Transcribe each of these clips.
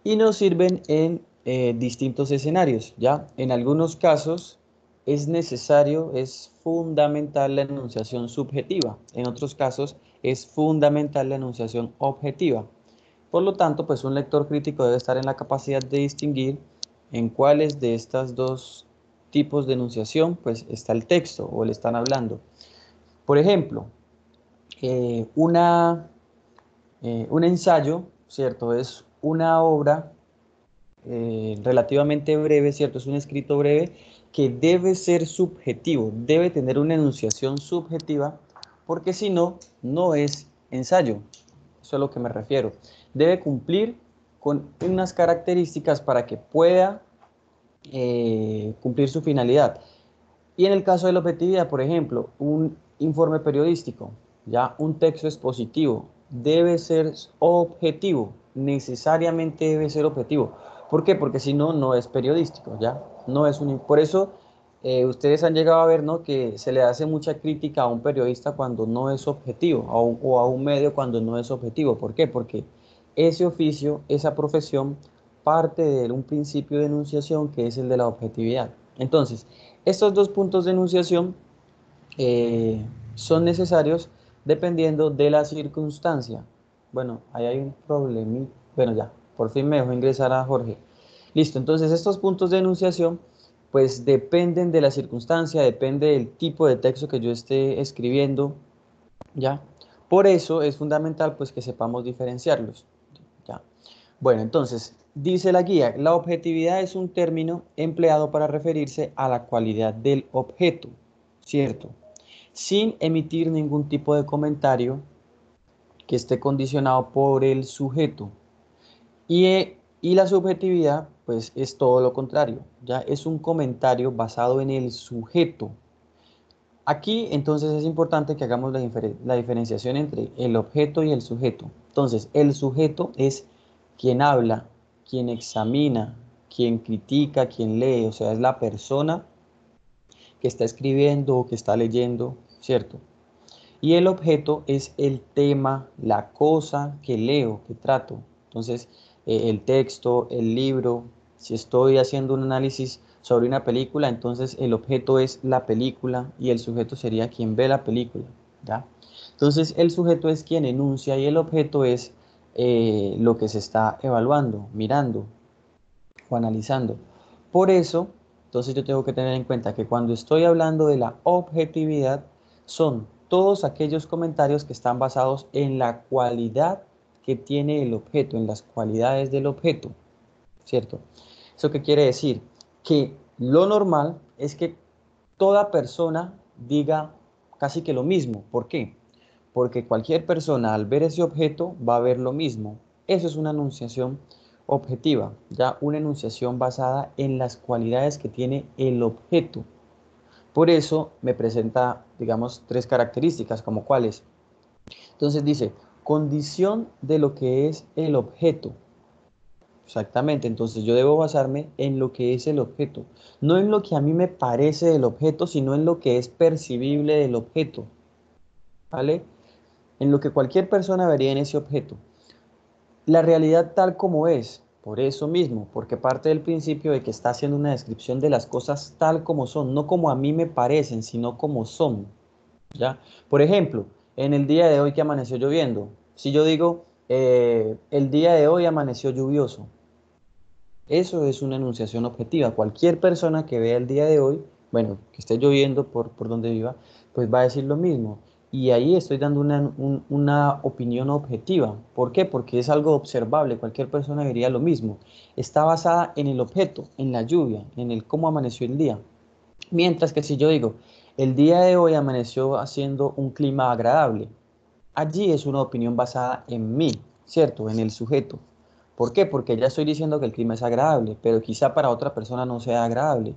y nos sirven en distintos escenarios, ¿ya? En algunos casos es necesario, es fundamental la enunciación subjetiva, en otros casos es fundamental la enunciación objetiva. Por lo tanto, pues un lector crítico debe estar en la capacidad de distinguir en cuáles de estas dos tipos de enunciación pues está el texto o le están hablando. Por ejemplo, eh, una, un ensayo, ¿cierto? Es una obra relativamente breve, ¿cierto? Es un escrito breve que debe ser subjetivo, debe tener una enunciación subjetiva, porque si no, no es ensayo. Eso es a lo que me refiero. Debe cumplir con unas características para que pueda cumplir su finalidad. Y en el caso de la objetividad, por ejemplo, un informe periodístico, ya un texto expositivo, debe ser objetivo, necesariamente debe ser objetivo. ¿Por qué? Porque si no, no es periodístico, ¿ya? No es un... Por eso ustedes han llegado a ver, ¿no? Que se le hace mucha crítica a un periodista cuando no es objetivo, o a un medio cuando no es objetivo. ¿Por qué? Porque ese oficio, esa profesión, parte de un principio de enunciación que es el de la objetividad. Entonces, estos dos puntos de enunciación son necesarios dependiendo de la circunstancia. Bueno, ahí hay un problema. Bueno, ya, por fin me dejó ingresar a Jorge. Listo, entonces estos puntos de enunciación pues dependen de la circunstancia, depende del tipo de texto que yo esté escribiendo, ¿ya? Por eso es fundamental pues que sepamos diferenciarlos, ¿ya? Bueno, entonces, dice la guía, la objetividad es un término empleado para referirse a la cualidad del objeto, ¿cierto? Sin emitir ningún tipo de comentario que esté condicionado por el sujeto. Y la subjetividad, pues, es todo lo contrario, ya es un comentario basado en el sujeto. Aquí, entonces, es importante que hagamos la diferenciación entre el objeto y el sujeto. Entonces, el sujeto es quien habla, quien examina, quien critica, quien lee, o sea, es la persona que está escribiendo o que está leyendo, ¿cierto? Y el objeto es el tema, la cosa que leo, que trato. Entonces, el texto, el libro, si estoy haciendo un análisis sobre una película, entonces el objeto es la película y el sujeto sería quien ve la película, ¿ya? Entonces, el sujeto es quien enuncia y el objeto es lo que se está evaluando, mirando o analizando. Por eso, entonces yo tengo que tener en cuenta que cuando estoy hablando de la objetividad, son todos aquellos comentarios que están basados en la cualidad que tiene el objeto, en las cualidades del objeto, ¿cierto? ¿Eso qué quiere decir? Que lo normal es que toda persona diga casi que lo mismo. ¿Por qué? Porque cualquier persona al ver ese objeto va a ver lo mismo. Eso es una enunciación objetiva, ya una enunciación basada en las cualidades que tiene el objeto. Por eso me presenta, digamos, tres características, como cuáles. Entonces dice, condición de lo que es el objeto. Exactamente, entonces yo debo basarme en lo que es el objeto, no en lo que a mí me parece del objeto, sino en lo que es percibible del objeto, ¿vale? En lo que cualquier persona vería en ese objeto. La realidad tal como es, por eso mismo, porque parte del principio de que está haciendo una descripción de las cosas tal como son, no como a mí me parecen, sino como son, ¿ya? Por ejemplo, en el día de hoy que amaneció lloviendo, si yo digo, el día de hoy amaneció lluvioso, eso es una enunciación objetiva. Cualquier persona que vea el día de hoy, bueno, que esté lloviendo por donde viva, pues va a decir lo mismo. Y ahí estoy dando una opinión objetiva. ¿Por qué? Porque es algo observable. Cualquier persona diría lo mismo. Está basada en el objeto, en la lluvia, en el cómo amaneció el día. Mientras que si yo digo, el día de hoy amaneció haciendo un clima agradable, allí es una opinión basada en mí, ¿cierto? En el sujeto. ¿Por qué? Porque ya estoy diciendo que el clima es agradable, pero quizá para otra persona no sea agradable.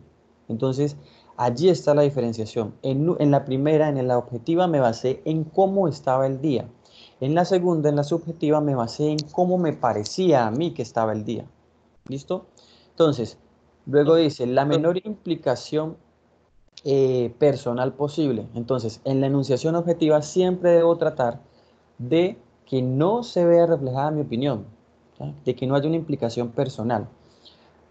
Entonces, allí está la diferenciación. En la primera, en la objetiva, me basé en cómo estaba el día. En la segunda, en la subjetiva, me basé en cómo me parecía a mí que estaba el día. ¿Listo? Entonces, luego dice, la menor implicación personal posible. Entonces, en la enunciación objetiva siempre debo tratar de que no se vea reflejada mi opinión. ¿ya? De que no haya una implicación personal.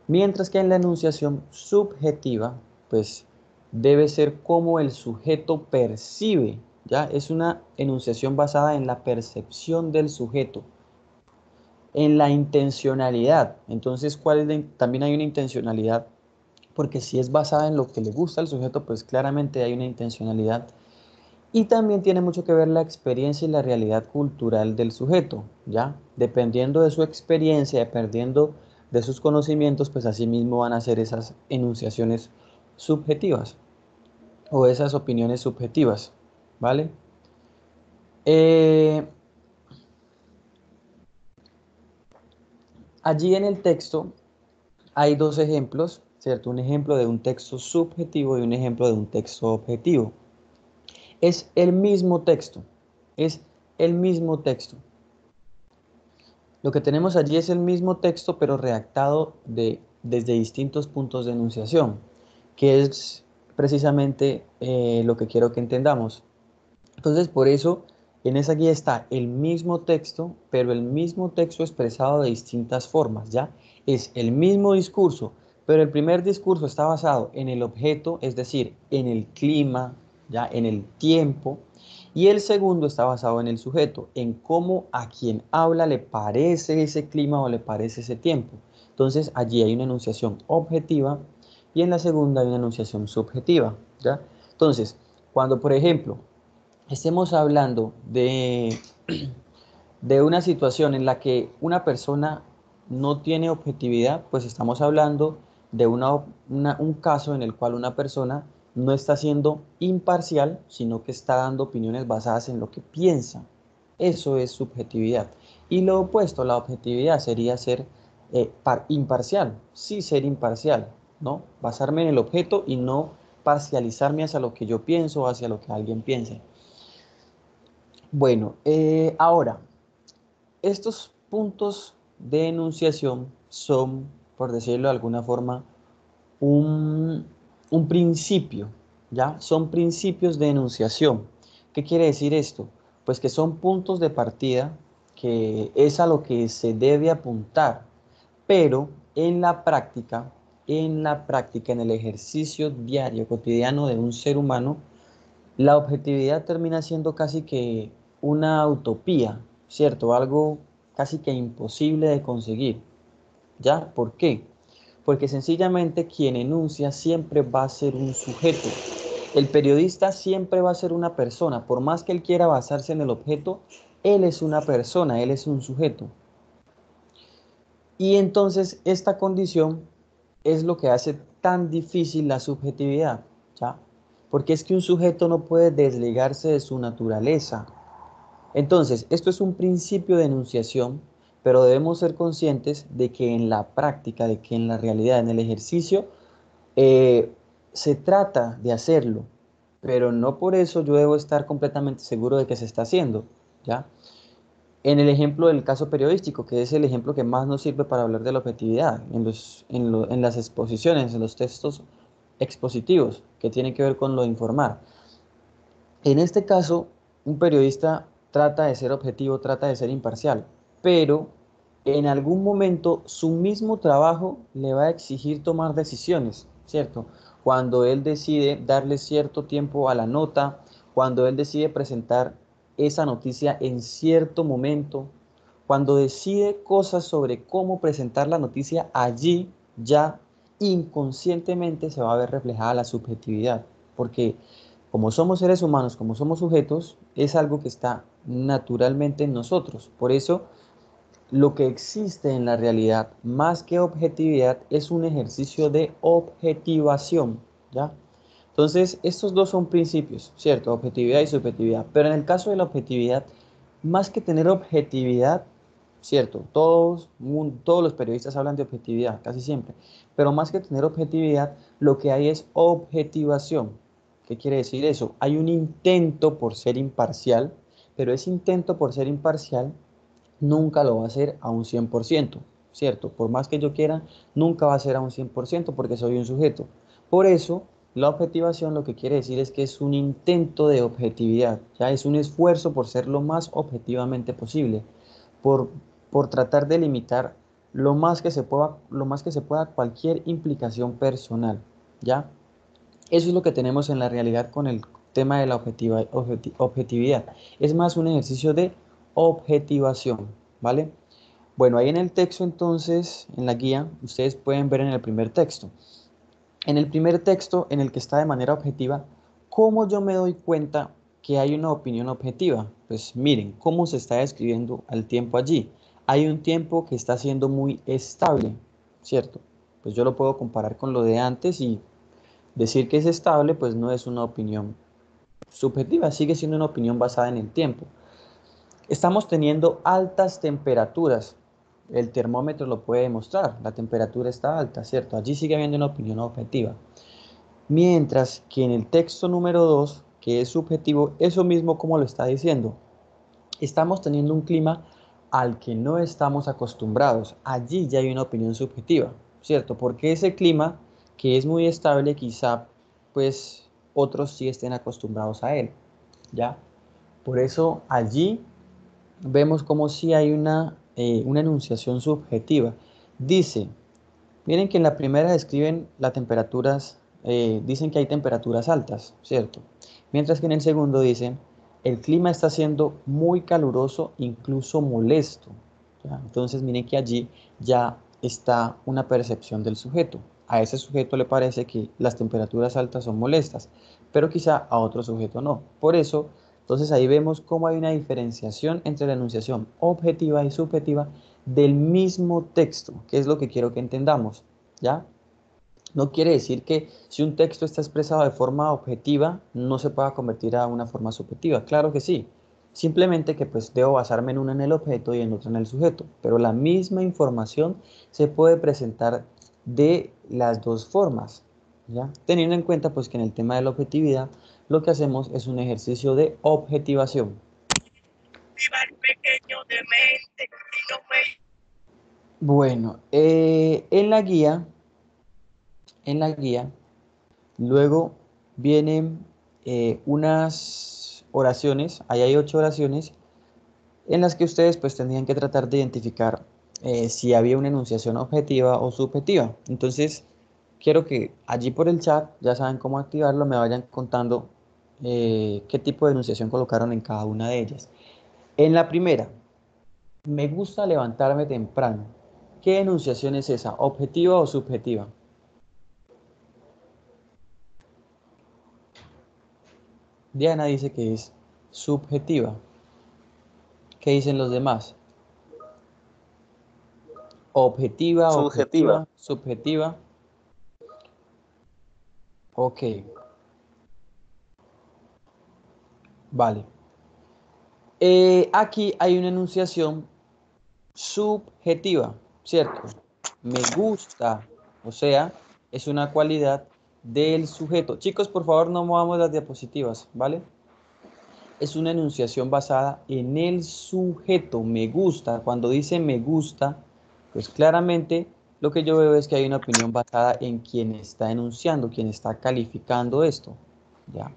Mientras que en la enunciación subjetiva, pues debe ser como el sujeto percibe, ¿ya? Es una enunciación basada en la percepción del sujeto, en la intencionalidad. Entonces, también hay una intencionalidad, porque si es basada en lo que le gusta al sujeto, pues claramente hay una intencionalidad. Y también tiene mucho que ver la experiencia y la realidad cultural del sujeto, ¿ya? Dependiendo de su experiencia, dependiendo de sus conocimientos, pues así mismo van a ser esas enunciaciones subjetivas o esas opiniones subjetivas, ¿vale? Eh, Allí en el texto hay dos ejemplos, ¿cierto? Un ejemplo de un texto subjetivo y un ejemplo de un texto objetivo. Es el mismo texto, es el mismo texto. Lo que tenemos allí es el mismo texto, pero redactado desde distintos puntos de enunciación, que es precisamente lo que quiero que entendamos. Entonces, por eso, en esa guía está el mismo texto, pero el mismo texto expresado de distintas formas, ¿ya? Es el mismo discurso, pero el primer discurso está basado en el objeto, es decir, en el clima, ¿ya? En el tiempo, y el segundo está basado en el sujeto, en cómo a quien habla le parece ese clima o le parece ese tiempo. Entonces, allí hay una enunciación objetiva y en la segunda hay una enunciación subjetiva, ¿ya? Entonces, cuando, por ejemplo, estemos hablando de una situación en la que una persona no tiene objetividad, pues estamos hablando de un caso en el cual una persona no está siendo imparcial, sino que está dando opiniones basadas en lo que piensa. Eso es subjetividad. Y lo opuesto, la objetividad sería ser imparcial, sí ser imparcial, ¿no? Basarme en el objeto y no parcializarme hacia lo que yo pienso o hacia lo que alguien piensa. Bueno, ahora, estos puntos de enunciación son, por decirlo de alguna forma, un, un principio, ¿ya? Son principios de enunciación. ¿Qué quiere decir esto? Pues que son puntos de partida que es a lo que se debe apuntar, pero en el ejercicio diario, cotidiano de un ser humano, la objetividad termina siendo casi que una utopía, ¿cierto? Algo casi que imposible de conseguir. ¿Ya? ¿Por qué? Porque sencillamente quien enuncia siempre va a ser un sujeto. El periodista siempre va a ser una persona. Por más que él quiera basarse en el objeto, él es una persona, él es un sujeto. Y entonces esta condición es lo que hace tan difícil la subjetividad, ¿ya? Porque es que un sujeto no puede desligarse de su naturaleza. Entonces, esto es un principio de enunciación, pero debemos ser conscientes de que en la práctica, de que en la realidad, en el ejercicio, eh, se trata de hacerlo, pero no por eso yo debo estar completamente seguro de que se está haciendo, ¿ya? En el ejemplo del caso periodístico, que es el ejemplo que más nos sirve para hablar de la objetividad, en las exposiciones, en los textos expositivos, que tienen que ver con lo de informar. En este caso, un periodista trata de ser objetivo, trata de ser imparcial, pero en algún momento su mismo trabajo le va a exigir tomar decisiones, ¿cierto? Cuando él decide darle cierto tiempo a la nota, cuando él decide presentar esa noticia en cierto momento, cuando decide cosas sobre cómo presentar la noticia, allí ya inconscientemente se va a ver reflejada la subjetividad, porque como somos seres humanos, como somos sujetos, es algo que está naturalmente en nosotros. Por eso, lo que existe en la realidad, más que objetividad, es un ejercicio de objetivación, ¿ya? Entonces, estos dos son principios, ¿cierto? Objetividad y subjetividad. Pero en el caso de la objetividad, más que tener objetividad, ¿cierto? Todos los periodistas hablan de objetividad, casi siempre. Pero más que tener objetividad, lo que hay es objetivación. ¿Qué quiere decir eso? Hay un intento por ser imparcial, pero ese intento por ser imparcial nunca lo va a hacer a un 100%, ¿cierto? Por más que yo quiera, nunca va a ser a un 100% porque soy un sujeto. Por eso, la objetivación lo que quiere decir es que es un intento de objetividad, ya es un esfuerzo por ser lo más objetivamente posible, por, por tratar de limitar lo más que se pueda cualquier implicación personal, ¿ya? Eso es lo que tenemos en la realidad con el tema de la objetividad. Es más un ejercicio de objetivación, ¿vale? Bueno, ahí en el texto entonces, en la guía, ustedes pueden ver en el primer texto. En el primer texto, en el que está de manera objetiva, ¿cómo yo me doy cuenta que hay una opinión objetiva? Pues miren, cómo se está describiendo al tiempo allí. Hay un tiempo que está siendo muy estable, ¿cierto? Pues yo lo puedo comparar con lo de antes y decir que es estable, pues no es una opinión subjetiva, sigue siendo una opinión basada en el tiempo. Estamos teniendo altas temperaturas. El termómetro lo puede demostrar. La temperatura está alta, ¿cierto? Allí sigue habiendo una opinión objetiva. Mientras que en el texto número 2, que es subjetivo, eso mismo como lo está diciendo. Estamos teniendo un clima al que no estamos acostumbrados. Allí ya hay una opinión subjetiva, ¿cierto? Porque ese clima que es muy estable, quizá pues otros sí estén acostumbrados a él, ¿ya? Por eso allí vemos como si hay una enunciación subjetiva. Dice, miren que en la primera describen las temperaturas, dicen que hay temperaturas altas, ¿cierto? Mientras que en el segundo dicen, el clima está siendo muy caluroso, incluso molesto, ¿ya? Entonces miren que allí ya está una percepción del sujeto. A ese sujeto le parece que las temperaturas altas son molestas, pero quizá a otro sujeto no. Por eso, entonces ahí vemos cómo hay una diferenciación entre la enunciación objetiva y subjetiva del mismo texto, que es lo que quiero que entendamos, ¿ya? No quiere decir que si un texto está expresado de forma objetiva, no se pueda convertir a una forma subjetiva. Claro que sí. Simplemente que pues debo basarme en una en el objeto y en otra en el sujeto. Pero la misma información se puede presentar de las dos formas, ¿ya? Teniendo en cuenta pues que en el tema de la objetividad lo que hacemos es un ejercicio de objetivación. Bueno, en la guía, luego vienen unas oraciones, ahí hay 8 oraciones, en las que ustedes pues tendrían que tratar de identificar si había una enunciación objetiva o subjetiva. Entonces, quiero que allí por el chat, ya saben cómo activarlo, me vayan contando qué tipo de enunciación colocaron en cada una de ellas. En la primera, me gusta levantarme temprano. ¿Qué enunciación es esa? ¿Objetiva o subjetiva? Diana dice que es subjetiva. ¿Qué dicen los demás? Objetiva, Subjetiva. objetiva, subjetiva. Ok, vale. Aquí hay una enunciación subjetiva, ¿cierto? Me gusta, o sea, es una cualidad del sujeto. Chicos, por favor, no movamos las diapositivas, ¿vale? Es una enunciación basada en el sujeto, me gusta. Cuando dice me gusta, pues claramente lo que yo veo es que hay una opinión basada en quien está enunciando, quien está calificando esto, ¿ya?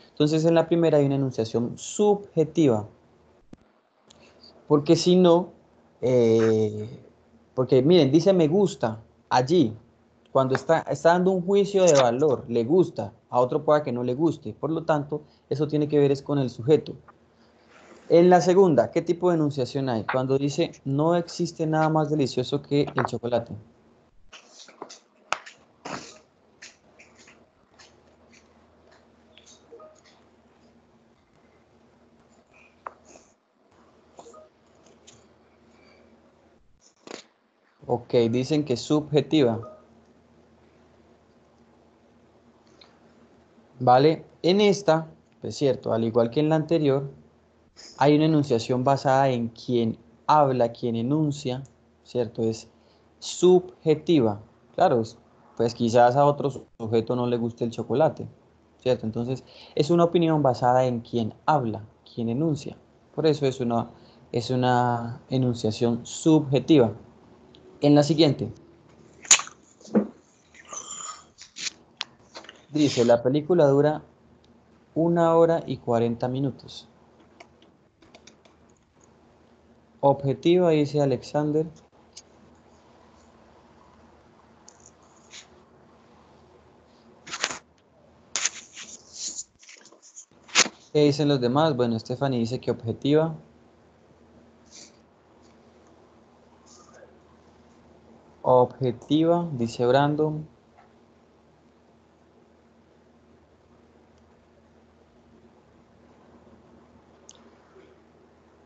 Entonces en la primera hay una enunciación subjetiva, porque si no, eh, porque miren, dice me gusta allí, cuando está dando un juicio de valor, le gusta, a otro pueda que no le guste, por lo tanto, eso tiene que ver es con el sujeto. En la segunda, ¿qué tipo de enunciación hay? Cuando dice no existe nada más delicioso que el chocolate. Ok, dicen que es subjetiva, ¿vale? En esta, es cierto, al igual que en la anterior, hay una enunciación basada en quien habla, quien enuncia, ¿cierto? Es subjetiva. Claro, pues quizás a otro sujeto no le guste el chocolate, ¿cierto? Entonces, es una opinión basada en quien habla, quien enuncia. Por eso es una enunciación subjetiva. En la siguiente, dice, la película dura 1 hora y 40 minutos. Objetiva, dice Alexander. ¿Qué dicen los demás? Bueno, Stephanie dice que objetiva. Objetiva, dice Brandon.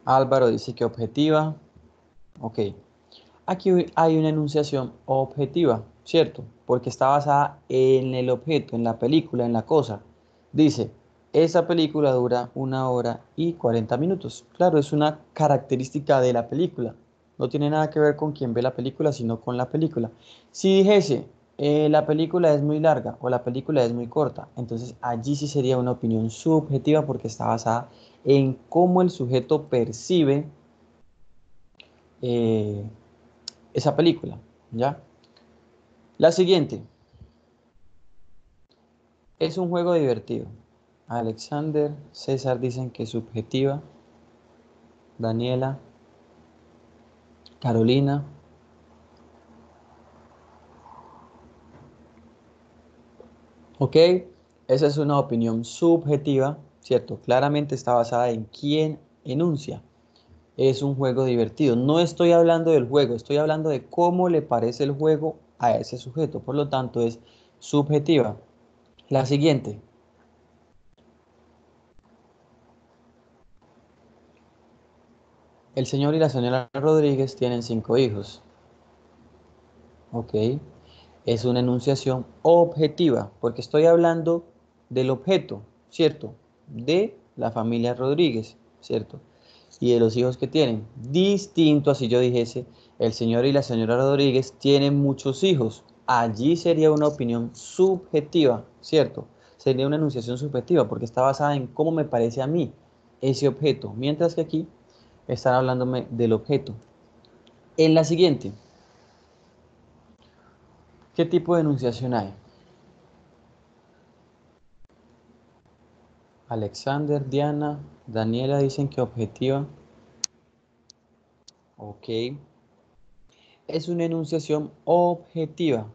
Álvaro dice que objetiva. Ok. Aquí hay una enunciación objetiva, ¿cierto? Porque está basada en el objeto, en la película, en la cosa. Dice, esa película dura 1 hora y 40 minutos. Claro, es una característica de la película. No tiene nada que ver con quién ve la película, sino con la película. Si dijese, la película es muy larga o la película es muy corta, entonces allí sí sería una opinión subjetiva porque está basada en cómo el sujeto percibe eh, esa película, ¿ya? La siguiente, es un juego divertido. Alexander, César dicen que es subjetiva. Daniela, Carolina. Ok, esa es una opinión subjetiva, ¿cierto? Claramente está basada en quién enuncia. Es un juego divertido. No estoy hablando del juego, estoy hablando de cómo le parece el juego a ese sujeto. Por lo tanto, es subjetiva. La siguiente, el señor y la señora Rodríguez tienen 5 hijos. Ok, es una enunciación objetiva, porque estoy hablando del objeto, ¿cierto? De la familia Rodríguez, ¿cierto? Y de los hijos que tienen. Distinto a si yo dijese, el señor y la señora Rodríguez tienen muchos hijos. Allí sería una opinión subjetiva, ¿cierto? Sería una enunciación subjetiva, porque está basada en cómo me parece a mí ese objeto, mientras que aquí están hablándome del objeto. En la siguiente, ¿qué tipo de enunciación hay? Alexander, Diana, Daniela dicen que objetiva. Ok. Es una enunciación objetiva,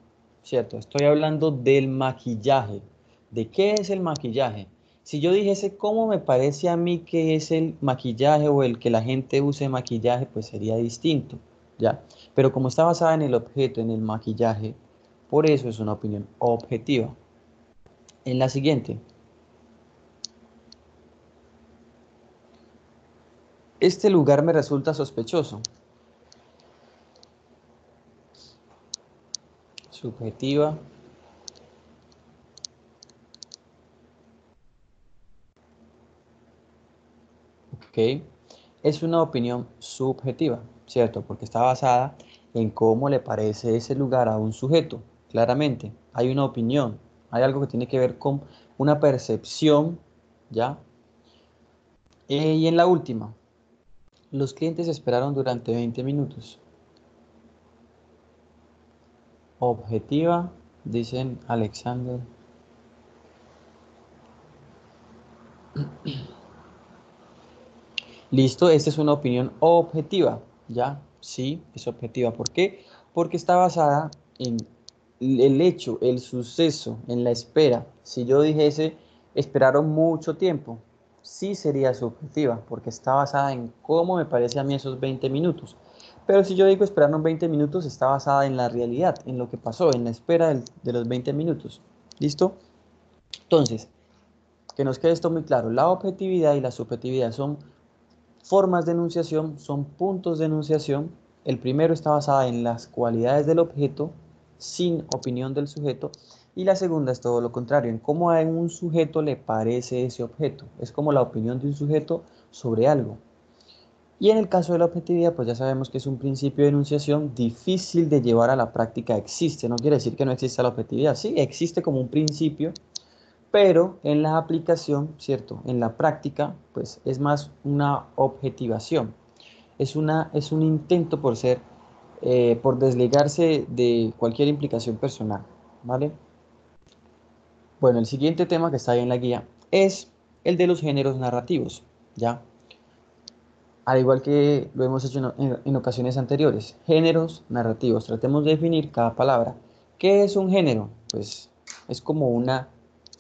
¿cierto? Estoy hablando del maquillaje. ¿De qué es el maquillaje? Si yo dijese cómo me parece a mí que es el maquillaje o el que la gente use maquillaje, pues sería distinto, ¿ya? Pero como está basada en el objeto, en el maquillaje, por eso es una opinión objetiva. En la siguiente, este lugar me resulta sospechoso. Subjetiva. ¿Ok? Es una opinión subjetiva, ¿cierto? Porque está basada en cómo le parece ese lugar a un sujeto. Claramente, hay una opinión, hay algo que tiene que ver con una percepción, ¿ya? Y en la última, los clientes esperaron durante 20 minutos. Objetiva, dicen Alexander. Listo, esta es una opinión objetiva, ¿ya? Sí, es objetiva. ¿Por qué? Porque está basada en el hecho, el suceso, en la espera. Si yo dijese, esperaron mucho tiempo, sí sería subjetiva, porque está basada en cómo me parece a mí esos 20 minutos. Pero si yo digo esperaron 20 minutos, está basada en la realidad, en lo que pasó, en la espera de los 20 minutos. ¿Listo? Entonces, que nos quede esto muy claro, la objetividad y la subjetividad son formas de enunciación, son puntos de enunciación. El primero está basado en las cualidades del objeto, sin opinión del sujeto. Y la segunda es todo lo contrario, en cómo a un sujeto le parece ese objeto. Es como la opinión de un sujeto sobre algo. Y en el caso de la objetividad, pues ya sabemos que es un principio de enunciación difícil de llevar a la práctica. Existe, no quiere decir que no exista la objetividad. Sí, existe como un principio, pero en la aplicación, ¿cierto? En la práctica, pues es más una objetivación. Es un intento por ser, por desligarse de cualquier implicación personal, ¿vale? Bueno, el siguiente tema que está ahí en la guía es el de los géneros narrativos, ¿ya? al igual que lo hemos hecho en ocasiones anteriores. Géneros narrativos. Tratemos de definir cada palabra. ¿Qué es un género? Pues es como una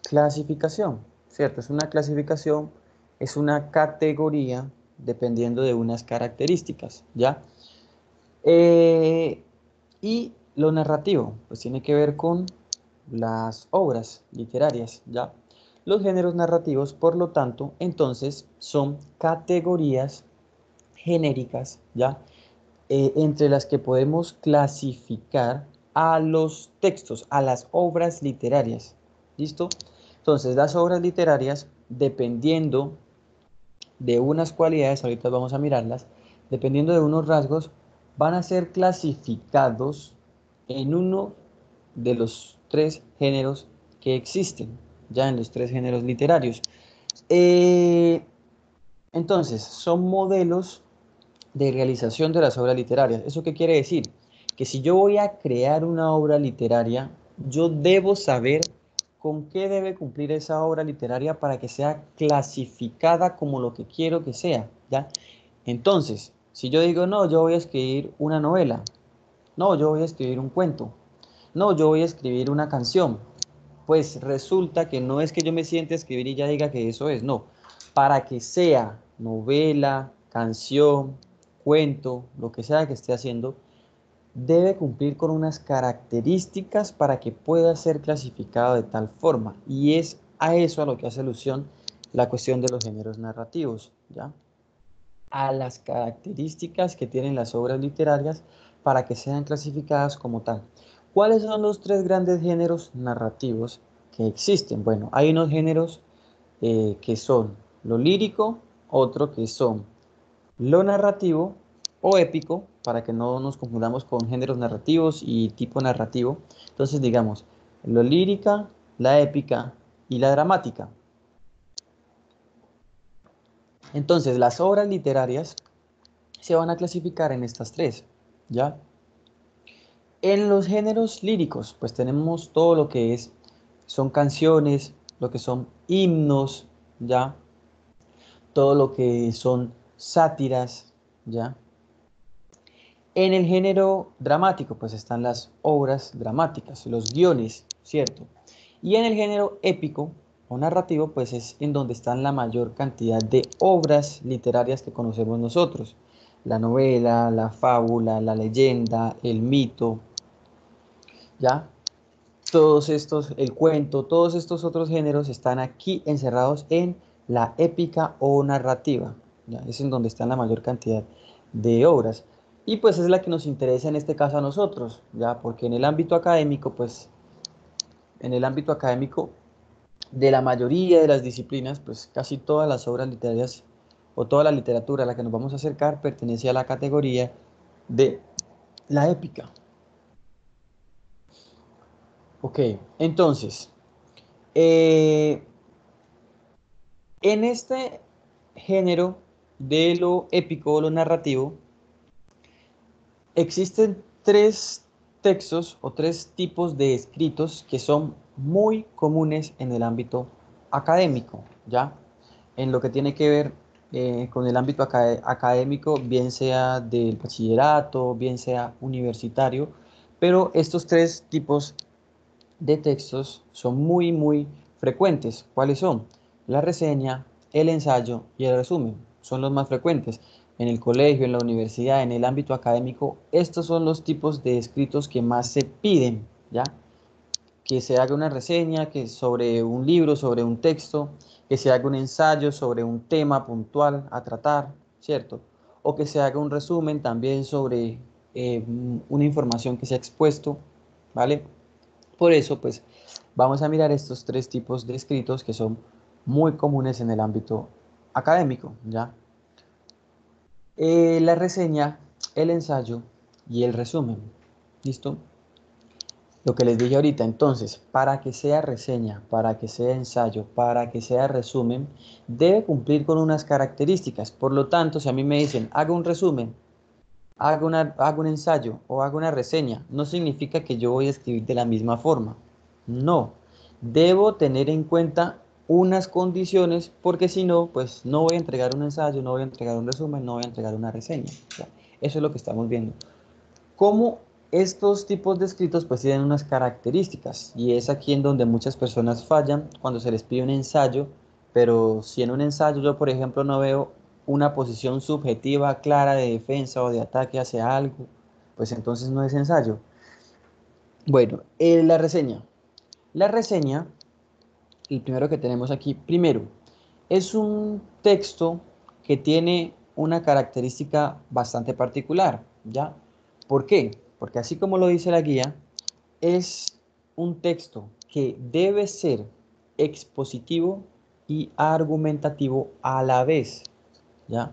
clasificación, ¿cierto? Es una clasificación, es una categoría dependiendo de unas características, ¿ya? Eh, y lo narrativo, pues tiene que ver con las obras literarias, ¿ya? Los géneros narrativos, por lo tanto, entonces son categorías genéricas, ¿ya? Entre las que podemos clasificar a los textos, a las obras literarias, ¿listo? Entonces, las obras literarias, dependiendo de unas cualidades, ahorita vamos a mirarlas, dependiendo de unos rasgos, van a ser clasificados en uno de los tres géneros que existen, ya en los tres géneros literarios. Eh, entonces, son modelos de realización de las obras literarias. ¿Eso qué quiere decir? Que si yo voy a crear una obra literaria, yo debo saber con qué debe cumplir esa obra literaria para que sea clasificada como lo que quiero que sea, ¿ya? Entonces, si yo digo, no, yo voy a escribir una novela, no, yo voy a escribir un cuento, no, yo voy a escribir una canción, pues resulta que no es que yo me siente a escribir y ya diga que eso es, no. Para que sea novela, canción, cuento, lo que sea que esté haciendo, debe cumplir con unas características para que pueda ser clasificado de tal forma. Y es a eso a lo que hace alusión la cuestión de los géneros narrativos, ¿ya? A las características que tienen las obras literarias para que sean clasificadas como tal. ¿Cuáles son los tres grandes géneros narrativos que existen? Bueno, hay unos géneros que son lo lírico, otro que son lo narrativo o épico, para que no nos confundamos con géneros narrativos y tipo narrativo. Entonces, digamos, lo lírica, la épica y la dramática. Entonces, las obras literarias se van a clasificar en estas tres, ¿ya? En los géneros líricos, pues tenemos todo lo que son canciones, lo que son himnos, ¿ya? Todo lo que son sátiras, ¿ya? En el género dramático, pues están las obras dramáticas, los guiones, ¿cierto? Y en el género épico o narrativo, pues es en donde están la mayor cantidad de obras literarias que conocemos nosotros. La novela, la fábula, la leyenda, el mito, ¿ya? Todos estos, el cuento, todos estos otros géneros están aquí encerrados en la épica o narrativa, ¿ya? Es en donde están la mayor cantidad de obras. Y pues es la que nos interesa en este caso a nosotros, ¿ya? Porque en el ámbito académico, pues en el ámbito académico de la mayoría de las disciplinas, pues casi todas las obras literarias o toda la literatura a la que nos vamos a acercar pertenece a la categoría de la épica. Ok, entonces, eh, en este género de lo épico o lo narrativo, existen tres textos o tres tipos de escritos que son muy comunes en el ámbito académico, ¿ya? En lo que tiene que ver con el ámbito académico, bien sea del bachillerato, bien sea universitario, pero estos tres tipos de textos son muy frecuentes. ¿Cuáles son? La reseña, el ensayo y el resumen. Son los más frecuentes. En el colegio, en la universidad, en el ámbito académico, estos son los tipos de escritos que más se piden, ¿ya? Que se haga una reseña que sobre un libro, sobre un texto, que se haga un ensayo sobre un tema puntual a tratar, ¿cierto? O que se haga un resumen también sobre una información que se ha expuesto, ¿vale? Por eso, pues, vamos a mirar estos tres tipos de escritos que son muy comunes en el ámbito académico, ¿ya? La reseña, el ensayo y el resumen. ¿Listo? Lo que les dije ahorita, entonces, para que sea reseña, para que sea ensayo, para que sea resumen, debe cumplir con unas características. Por lo tanto, si a mí me dicen, haga un resumen, haga un ensayo o haga una reseña, no significa que yo voy a escribir de la misma forma. No, debo tener en cuenta unas condiciones, porque si no, pues no voy a entregar un ensayo, no voy a entregar un resumen, no voy a entregar una reseña. Ya, eso es lo que estamos viendo. Cómo estos tipos de escritos pues tienen unas características y es aquí en donde muchas personas fallan cuando se les pide un ensayo, pero si en un ensayo yo por ejemplo no veo una posición subjetiva clara de defensa o de ataque hacia algo, pues entonces no es ensayo. Bueno, la reseña. La reseña, el primero que tenemos aquí, primero, es un texto que tiene una característica bastante particular, ¿ya? ¿Por qué? Porque así como lo dice la guía, es un texto que debe ser expositivo y argumentativo a la vez, ¿ya?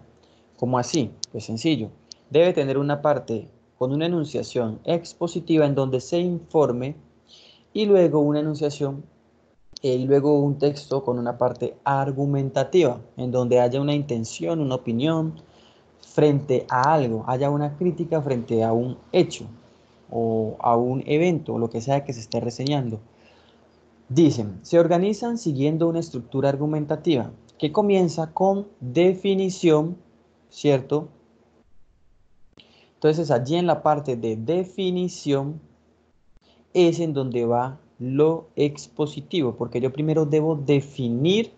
¿Cómo así? Pues sencillo. Debe tener una parte con una enunciación expositiva en donde se informe y luego una enunciación y luego un texto con una parte argumentativa en donde haya una intención, una opinión frente a algo, haya una crítica frente a un hecho o a un evento o lo que sea que se esté reseñando. Dicen, se organizan siguiendo una estructura argumentativa que comienza con definición, ¿cierto? Entonces allí en la parte de definición es en donde va lo expositivo, porque yo primero debo definir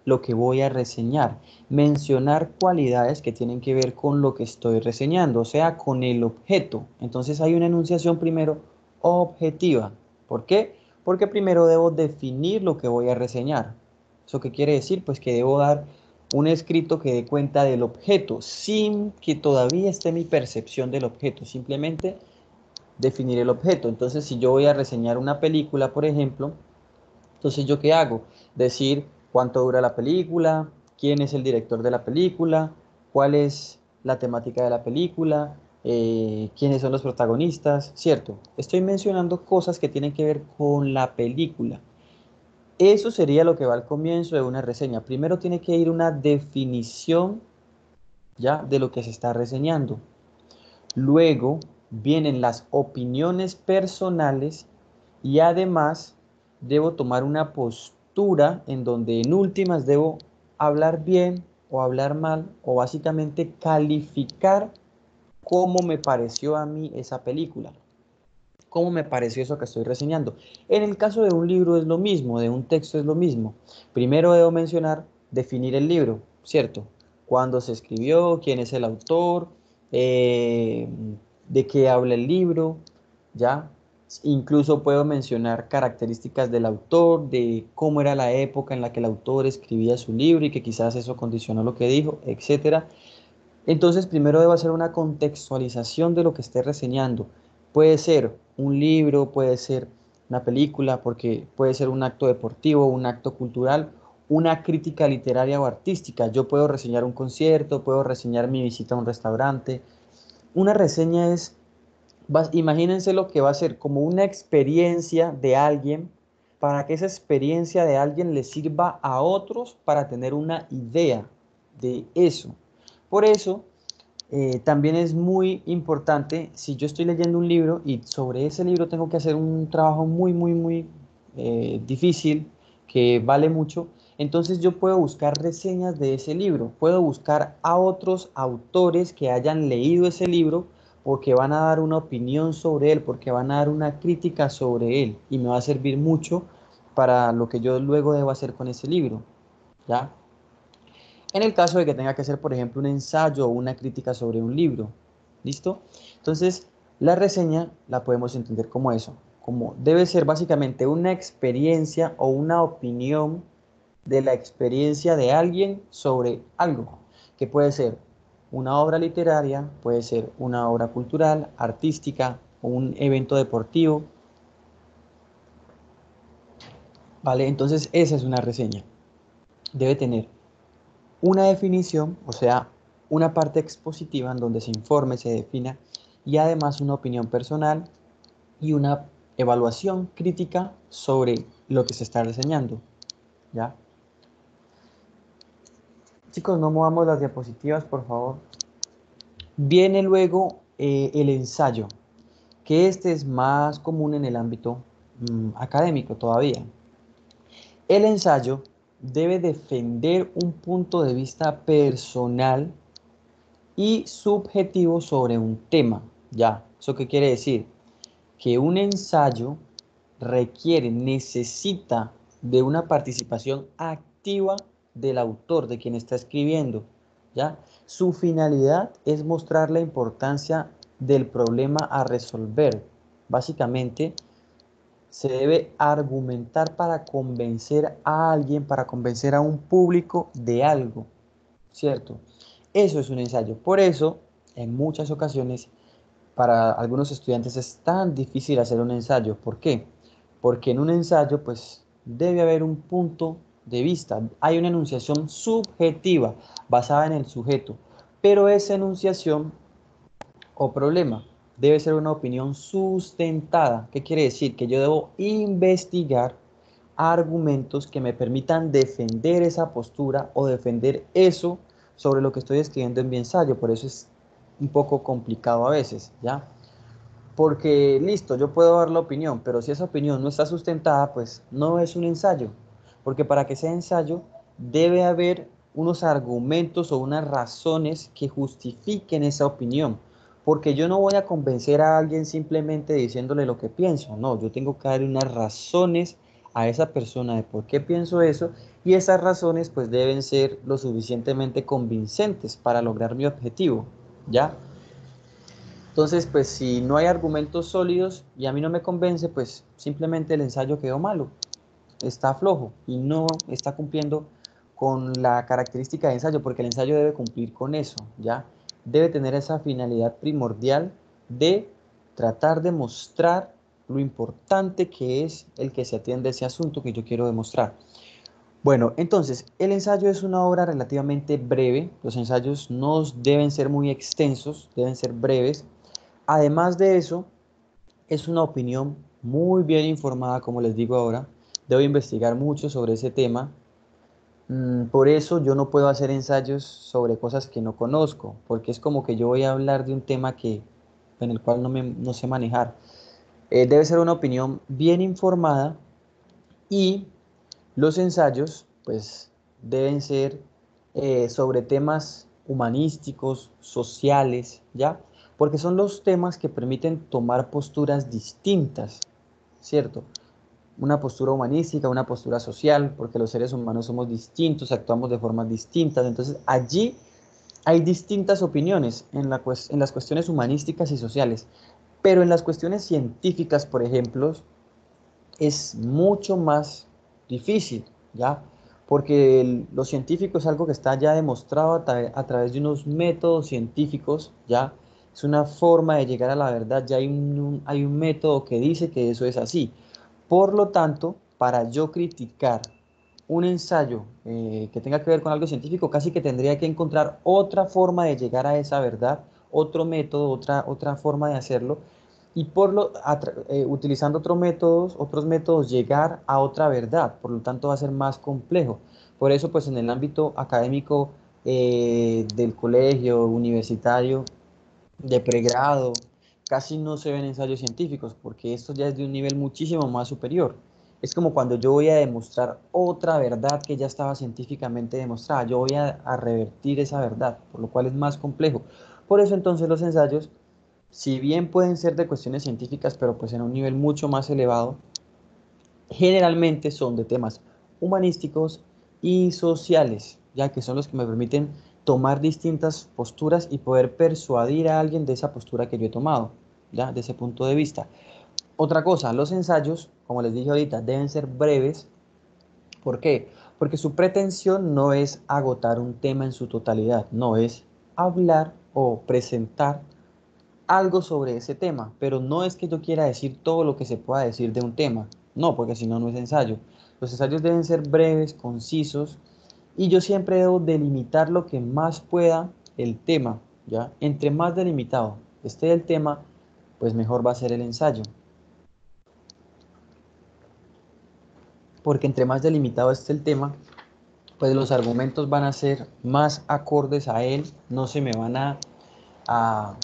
lo que voy a reseñar, mencionar cualidades que tienen que ver con lo que estoy reseñando, o sea, con el objeto. Entonces hay una enunciación primero objetiva. ¿Por qué? Porque primero debo definir lo que voy a reseñar. ¿Eso qué quiere decir? Pues que debo dar un escrito que dé cuenta del objeto, sin que todavía esté mi percepción del objeto, simplemente definir el objeto. Entonces, si yo voy a reseñar una película, por ejemplo, entonces yo qué hago? Decir cuánto dura la película, quién es el director de la película, cuál es la temática de la película, quiénes son los protagonistas, ¿cierto? Estoy mencionando cosas que tienen que ver con la película. Eso sería lo que va al comienzo de una reseña. Primero tiene que ir una definición ya de lo que se está reseñando. Luego vienen las opiniones personales y además debo tomar una postura en donde en últimas debo hablar bien o hablar mal o básicamente calificar cómo me pareció a mí esa película, cómo me pareció eso que estoy reseñando. En el caso de un libro es lo mismo, de un texto es lo mismo. Primero debo mencionar, definir el libro, ¿cierto? Cuándo se escribió, quién es el autor, eh, de qué habla el libro, ¿ya? Incluso puedo mencionar características del autor, de cómo era la época en la que el autor escribía su libro y que quizás eso condicionó lo que dijo, etcétera. Entonces, primero debo hacer una contextualización de lo que esté reseñando. Puede ser un libro, puede ser una película, porque puede ser un acto deportivo, un acto cultural, una crítica literaria o artística. Yo puedo reseñar un concierto, puedo reseñar mi visita a un restaurante. Una reseña es, imagínense lo que va a ser como una experiencia de alguien para que esa experiencia de alguien le sirva a otros para tener una idea de eso. Por eso, también es muy importante, si yo estoy leyendo un libro y sobre ese libro tengo que hacer un trabajo muy difícil, que vale mucho, entonces yo puedo buscar reseñas de ese libro, puedo buscar a otros autores que hayan leído ese libro porque van a dar una opinión sobre él, porque van a dar una crítica sobre él y me va a servir mucho para lo que yo luego debo hacer con ese libro, ¿ya? En el caso de que tenga que hacer, por ejemplo, un ensayo o una crítica sobre un libro. ¿Listo? Entonces, la reseña la podemos entender como eso, como debe ser básicamente una experiencia o una opinión de la experiencia de alguien sobre algo, que puede ser una obra literaria, puede ser una obra cultural, artística, o un evento deportivo, ¿vale? Entonces, esa es una reseña. Debe tener una definición, o sea, una parte expositiva en donde se informe, se defina, y además una opinión personal y una evaluación crítica sobre lo que se está reseñando, ¿ya? Chicos, no movamos las diapositivas, por favor. Viene luego el ensayo, que este es más común en el ámbito académico todavía. El ensayo debe defender un punto de vista personal y subjetivo sobre un tema. ¿Ya? ¿Eso qué quiere decir? Que un ensayo necesita de una participación activa del autor, de quien está escribiendo, ¿ya? Su finalidad es mostrar la importancia del problema a resolver. Básicamente, se debe argumentar para convencer a alguien, para convencer a un público de algo, ¿cierto? Eso es un ensayo. Por eso, en muchas ocasiones, para algunos estudiantes es tan difícil hacer un ensayo. ¿Por qué? Porque en un ensayo, pues, debe haber un punto de vista. Hay una enunciación subjetiva basada en el sujeto, pero esa enunciación o problema debe ser una opinión sustentada. ¿Qué quiere decir? Que yo debo investigar argumentos que me permitan defender esa postura o defender eso sobre lo que estoy escribiendo en mi ensayo. Por eso es un poco complicado a veces, ¿ya? Porque, listo, yo puedo dar la opinión, pero si esa opinión no está sustentada, pues no es un ensayo. Porque para que sea ensayo, debe haber unos argumentos o unas razones que justifiquen esa opinión. Porque yo no voy a convencer a alguien simplemente diciéndole lo que pienso. No, yo tengo que dar unas razones a esa persona de por qué pienso eso. Y esas razones pues deben ser lo suficientemente convincentes para lograr mi objetivo. ¿Ya? Entonces, pues si no hay argumentos sólidos y a mí no me convence, pues simplemente el ensayo quedó malo, está flojo y no está cumpliendo con la característica de ensayo, porque el ensayo debe cumplir con eso, ¿ya? Debe tener esa finalidad primordial de tratar de mostrar lo importante que es el que se atiende a ese asunto que yo quiero demostrar. Bueno, entonces, el ensayo es una obra relativamente breve, los ensayos no deben ser muy extensos, deben ser breves. Además de eso, es una opinión muy bien informada, como les digo ahora. Debo investigar mucho sobre ese tema. Por eso yo no puedo hacer ensayos sobre cosas que no conozco, porque es como que yo voy a hablar de un tema en el cual no sé manejar. Debe ser una opinión bien informada y los ensayos, pues, deben ser sobre temas humanísticos, sociales, ¿ya? Porque son los temas que permiten tomar posturas distintas, ¿cierto? Una postura humanística, una postura social, porque los seres humanos somos distintos, actuamos de formas distintas. Entonces, allí hay distintas opiniones en las cuestiones humanísticas y sociales. Pero en las cuestiones científicas, por ejemplo, es mucho más difícil, ¿ya? Porque lo científico es algo que está ya demostrado a través de unos métodos científicos, ¿ya? Es una forma de llegar a la verdad, ya hay un método que dice que eso es así. Por lo tanto, para yo criticar un ensayo que tenga que ver con algo científico, casi que tendría que encontrar otra forma de llegar a esa verdad, otro método, otra forma de hacerlo, y utilizando otros métodos, llegar a otra verdad. Por lo tanto, va a ser más complejo. Por eso, pues en el ámbito académico del colegio, universitario, de pregrado, casi no se ven ensayos científicos, porque esto ya es de un nivel muchísimo más superior. Es como cuando yo voy a demostrar otra verdad que ya estaba científicamente demostrada. Yo voy a revertir esa verdad, por lo cual es más complejo. Por eso entonces los ensayos, si bien pueden ser de cuestiones científicas, pero pues en un nivel mucho más elevado, generalmente son de temas humanísticos y sociales, ya que son los que me permiten tomar distintas posturas y poder persuadir a alguien de esa postura que yo he tomado, ya, de ese punto de vista. Otra cosa, los ensayos, como les dije ahorita, deben ser breves. ¿Por qué? Porque su pretensión no es agotar un tema en su totalidad, no es hablar o presentar algo sobre ese tema, pero no es que yo quiera decir todo lo que se pueda decir de un tema, no, porque si no, no es ensayo. Los ensayos deben ser breves, concisos, y yo siempre debo delimitar lo que más pueda el tema, ¿ya? Entre más delimitado esté el tema, pues mejor va a ser el ensayo, porque entre más delimitado esté el tema, pues los argumentos van a ser más acordes a él, no se me van a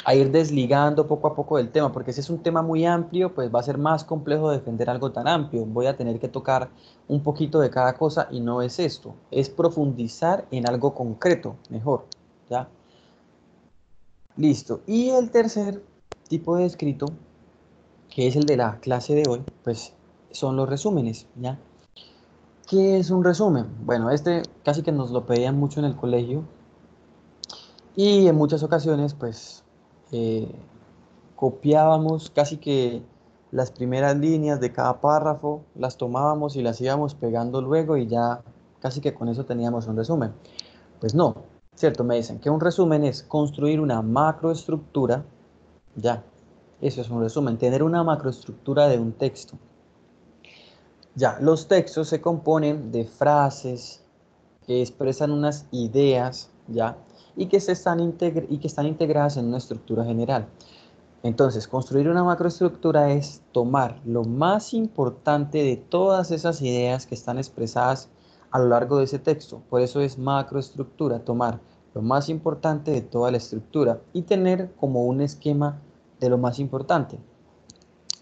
a ir desligando poco a poco del tema, porque si es un tema muy amplio, pues va a ser más complejo defender algo tan amplio. Voy a tener que tocar un poquito de cada cosa y no es esto, es profundizar en algo concreto, mejor, ¿ya? Listo. Y el tercer tipo de escrito, que es el de la clase de hoy, pues son los resúmenes, ¿ya? ¿Qué es un resumen? Bueno, este casi que nos lo pedían mucho en el colegio y en muchas ocasiones, pues, eh, copiábamos casi que las primeras líneas de cada párrafo, las tomábamos y las íbamos pegando luego y ya casi que con eso teníamos un resumen. Pues no, ¿cierto? Me dicen que un resumen es construir una macroestructura, ya, eso es un resumen, tener una macroestructura de un texto. Ya, los textos se componen de frases que expresan unas ideas, ya, y que están integradas en una estructura general. Entonces, construir una macroestructura es tomar lo más importante de todas esas ideas que están expresadas a lo largo de ese texto. Por eso es macroestructura, tomar lo más importante de toda la estructura y tener como un esquema de lo más importante.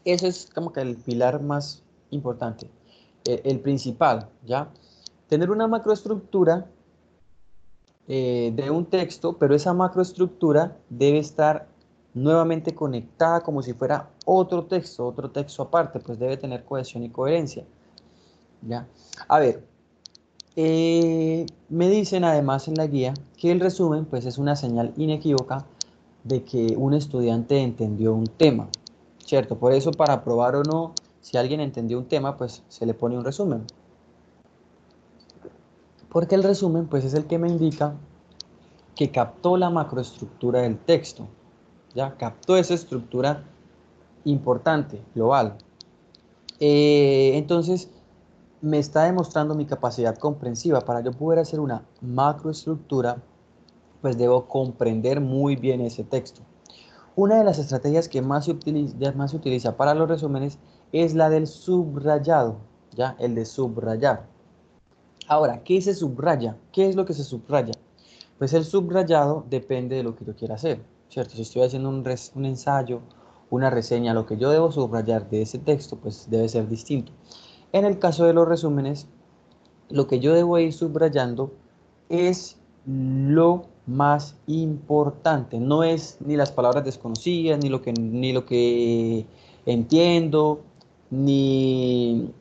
Eso es como que el pilar más importante, el principal, ¿ya? Tener una macroestructura de un texto, pero esa macroestructura debe estar nuevamente conectada como si fuera otro texto aparte, pues debe tener cohesión y coherencia, ¿ya? A ver, me dicen además en la guía que el resumen pues es una señal inequívoca de que un estudiante entendió un tema, ¿cierto? Por eso para probar o no, si alguien entendió un tema, pues se le pone un resumen. Porque el resumen pues es el que me indica que captó la macroestructura del texto, ya captó esa estructura importante, global. Entonces, me está demostrando mi capacidad comprensiva. Para yo poder hacer una macroestructura, pues debo comprender muy bien ese texto. Una de las estrategias que más se utiliza para los resúmenes es la del subrayado, ¿ya? El de subrayar. Ahora, ¿qué se subraya? ¿Qué es lo que se subraya? Pues el subrayado depende de lo que yo quiera hacer, ¿cierto? Si estoy haciendo un ensayo, una reseña, lo que yo debo subrayar de ese texto, pues debe ser distinto. En el caso de los resúmenes, lo que yo debo ir subrayando es lo más importante. No es ni las palabras desconocidas, ni lo que entiendo, ni,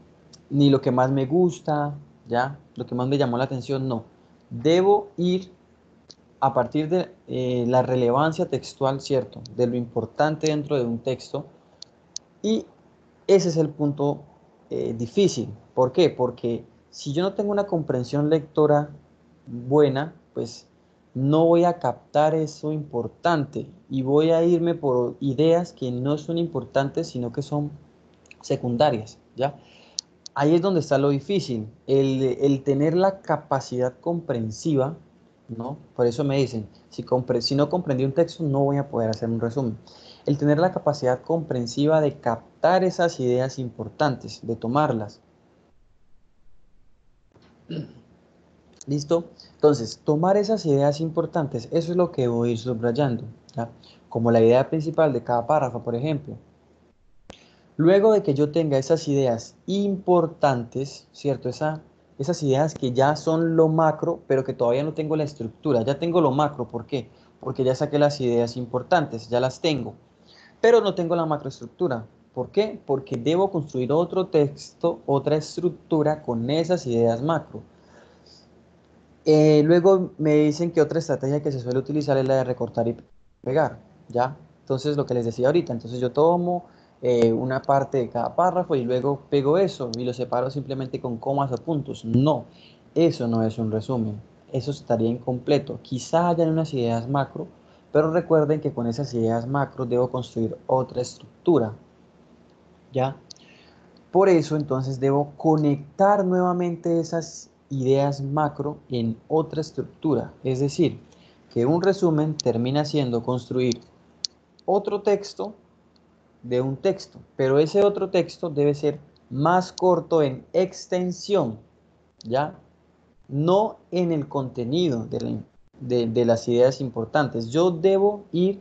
ni lo que más me gusta, ¿ya? Lo que más me llamó la atención, no. Debo ir a partir de la relevancia textual, ¿cierto? De lo importante dentro de un texto. Y ese es el punto difícil. ¿Por qué? Porque si yo no tengo una comprensión lectora buena, pues no voy a captar eso importante y voy a irme por ideas que no son importantes, sino que son secundarias, ¿ya? Ahí es donde está lo difícil, el tener la capacidad comprensiva, ¿no? Por eso me dicen, si no comprendí un texto, no voy a poder hacer un resumen. El tener la capacidad comprensiva de captar esas ideas importantes, de tomarlas. ¿Listo? Entonces, tomar esas ideas importantes, eso es lo que voy a ir subrayando, ¿ya? Como la idea principal de cada párrafo, por ejemplo. Luego de que yo tenga esas ideas importantes, ¿cierto? Esas ideas que ya son lo macro, pero que todavía no tengo la estructura. Ya tengo lo macro, ¿por qué? Porque ya saqué las ideas importantes, ya las tengo, pero no tengo la macroestructura. ¿Por qué? Porque debo construir otro texto, otra estructura con esas ideas macro. Luego me dicen que otra estrategia que se suele utilizar es la de recortar y pegar, ¿ya? Entonces, lo que les decía ahorita, entonces yo tomo una parte de cada párrafo y luego pego eso y lo separo simplemente con comas o puntos. No, eso no es un resumen, eso estaría incompleto. Quizá hayan unas ideas macro, pero recuerden que con esas ideas macro debo construir otra estructura, ¿ya? Por eso entonces debo conectar nuevamente esas ideas macro en otra estructura. Es decir, que un resumen termina siendo construir otro texto de un texto, pero ese otro texto debe ser más corto en extensión, ¿ya? No en el contenido de las ideas importantes. Yo debo ir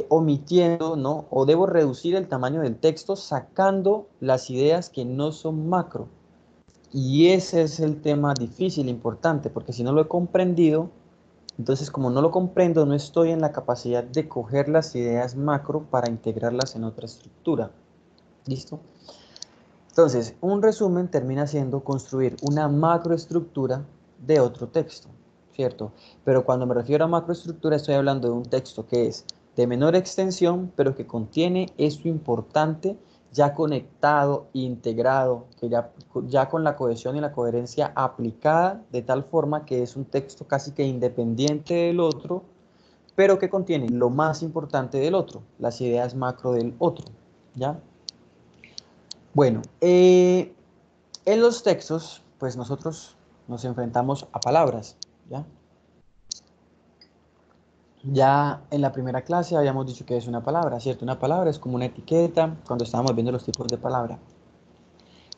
omitiendo, ¿no? O debo reducir el tamaño del texto sacando las ideas que no son macro. Y ese es el tema difícil, importante, porque si no lo he comprendido, entonces como no lo comprendo, no estoy en la capacidad de coger las ideas macro para integrarlas en otra estructura. ¿Listo? Entonces, un resumen termina siendo construir una macroestructura de otro texto, ¿cierto? Pero cuando me refiero a macroestructura, estoy hablando de un texto que es de menor extensión, pero que contiene esto importante ya conectado, integrado, que ya con la cohesión y la coherencia aplicada, de tal forma que es un texto casi que independiente del otro, pero que contiene lo más importante del otro, las ideas macro del otro, ¿ya? Bueno, en los textos, pues nosotros nos enfrentamos a palabras, ¿ya? Ya en la primera clase habíamos dicho que es una palabra, ¿cierto? Una palabra es como una etiqueta, cuando estábamos viendo los tipos de palabra.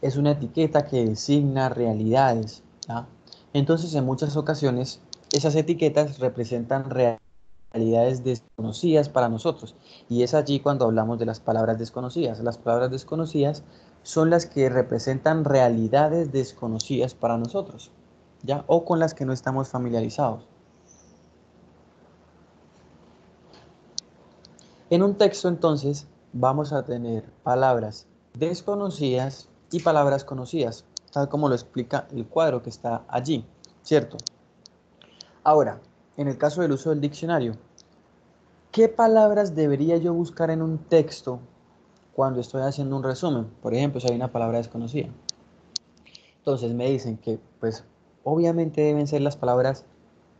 Es una etiqueta que designa realidades, ¿ya? Entonces, en muchas ocasiones, esas etiquetas representan realidades desconocidas para nosotros. Y es allí cuando hablamos de las palabras desconocidas. Las palabras desconocidas son las que representan realidades desconocidas para nosotros, ¿ya? O con las que no estamos familiarizados. En un texto, entonces, vamos a tener palabras desconocidas y palabras conocidas, tal como lo explica el cuadro que está allí, ¿cierto? Ahora, en el caso del uso del diccionario, ¿qué palabras debería yo buscar en un texto cuando estoy haciendo un resumen? Por ejemplo, si hay una palabra desconocida. Entonces me dicen que, pues, obviamente deben ser las palabras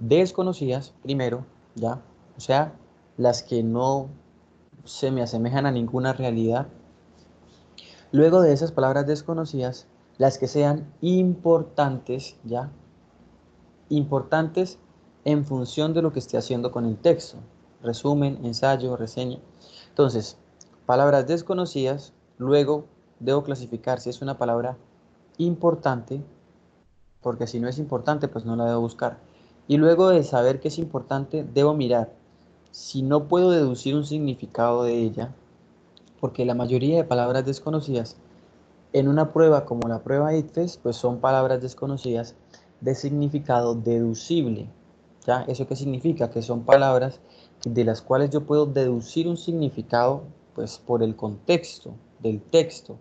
desconocidas primero, ¿ya? O sea, las que no se me asemejan a ninguna realidad. Luego de esas palabras desconocidas, las que sean importantes, ¿ya? Importantes en función de lo que esté haciendo con el texto. Resumen, ensayo, reseña. Entonces, palabras desconocidas, luego debo clasificar si es una palabra importante, porque si no es importante, pues no la debo buscar. Y luego de saber que es importante, debo mirar si no puedo deducir un significado de ella, porque la mayoría de palabras desconocidas en una prueba como la prueba ITFES, pues son palabras desconocidas de significado deducible. ¿Ya? ¿Eso qué significa? Que son palabras de las cuales yo puedo deducir un significado, pues por el contexto del texto,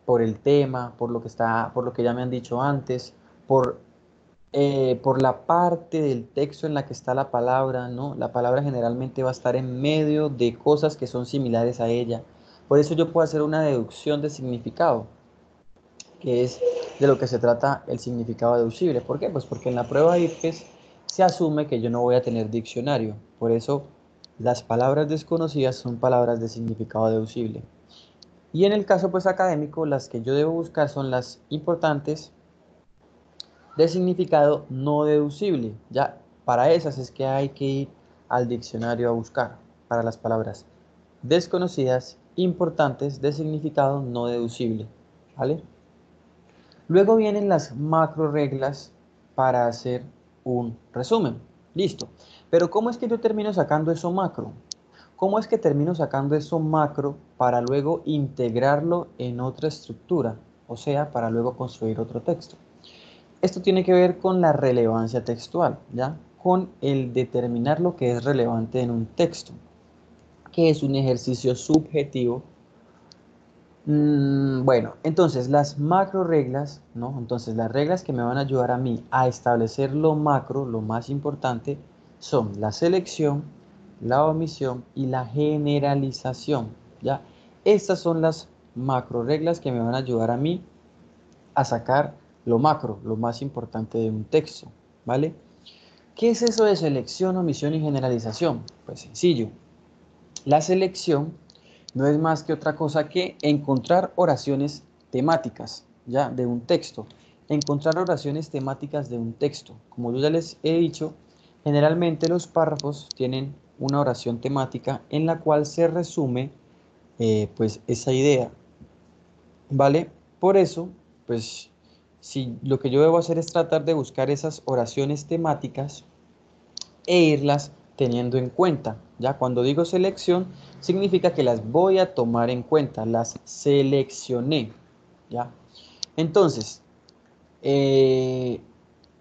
por el tema, por lo que está, por lo que ya me han dicho antes, por la parte del texto en la que está la palabra, ¿no? La palabra generalmente va a estar en medio de cosas que son similares a ella. Por eso yo puedo hacer una deducción de significado, que es de lo que se trata el significado deducible. ¿Por qué? Pues porque en la prueba IFES se asume que yo no voy a tener diccionario. Por eso las palabras desconocidas son palabras de significado deducible. Y en el caso pues académico, las que yo debo buscar son las importantes de significado no deducible. Ya para esas es que hay que ir al diccionario a buscar, para las palabras desconocidas, importantes de significado no deducible. ¿Vale? Luego vienen las macro reglas para hacer un resumen. Listo. Pero ¿cómo es que yo termino sacando eso macro? ¿Cómo es que termino sacando eso macro para luego integrarlo en otra estructura? O sea, para luego construir otro texto. Esto tiene que ver con la relevancia textual, ¿ya? Con el determinar lo que es relevante en un texto, que es un ejercicio subjetivo. Bueno, entonces las macro reglas, ¿no? Entonces las reglas que me van a ayudar a mí a establecer lo macro, lo más importante, son la selección, la omisión y la generalización, ¿ya? Estas son las macro reglas que me van a ayudar a mí a sacar lo macro, lo más importante de un texto, ¿vale? ¿Qué es eso de selección, omisión y generalización? Pues sencillo. La selección no es más que otra cosa que encontrar oraciones temáticas, ya, de un texto. Encontrar oraciones temáticas de un texto. Como yo ya les he dicho, generalmente los párrafos tienen una oración temática en la cual se resume pues esa idea, ¿vale? Por eso, pues si lo que yo debo hacer es tratar de buscar esas oraciones temáticas e irlas teniendo en cuenta. Ya cuando digo selección, significa que las voy a tomar en cuenta, las seleccioné. ¿Ya? Entonces, eh,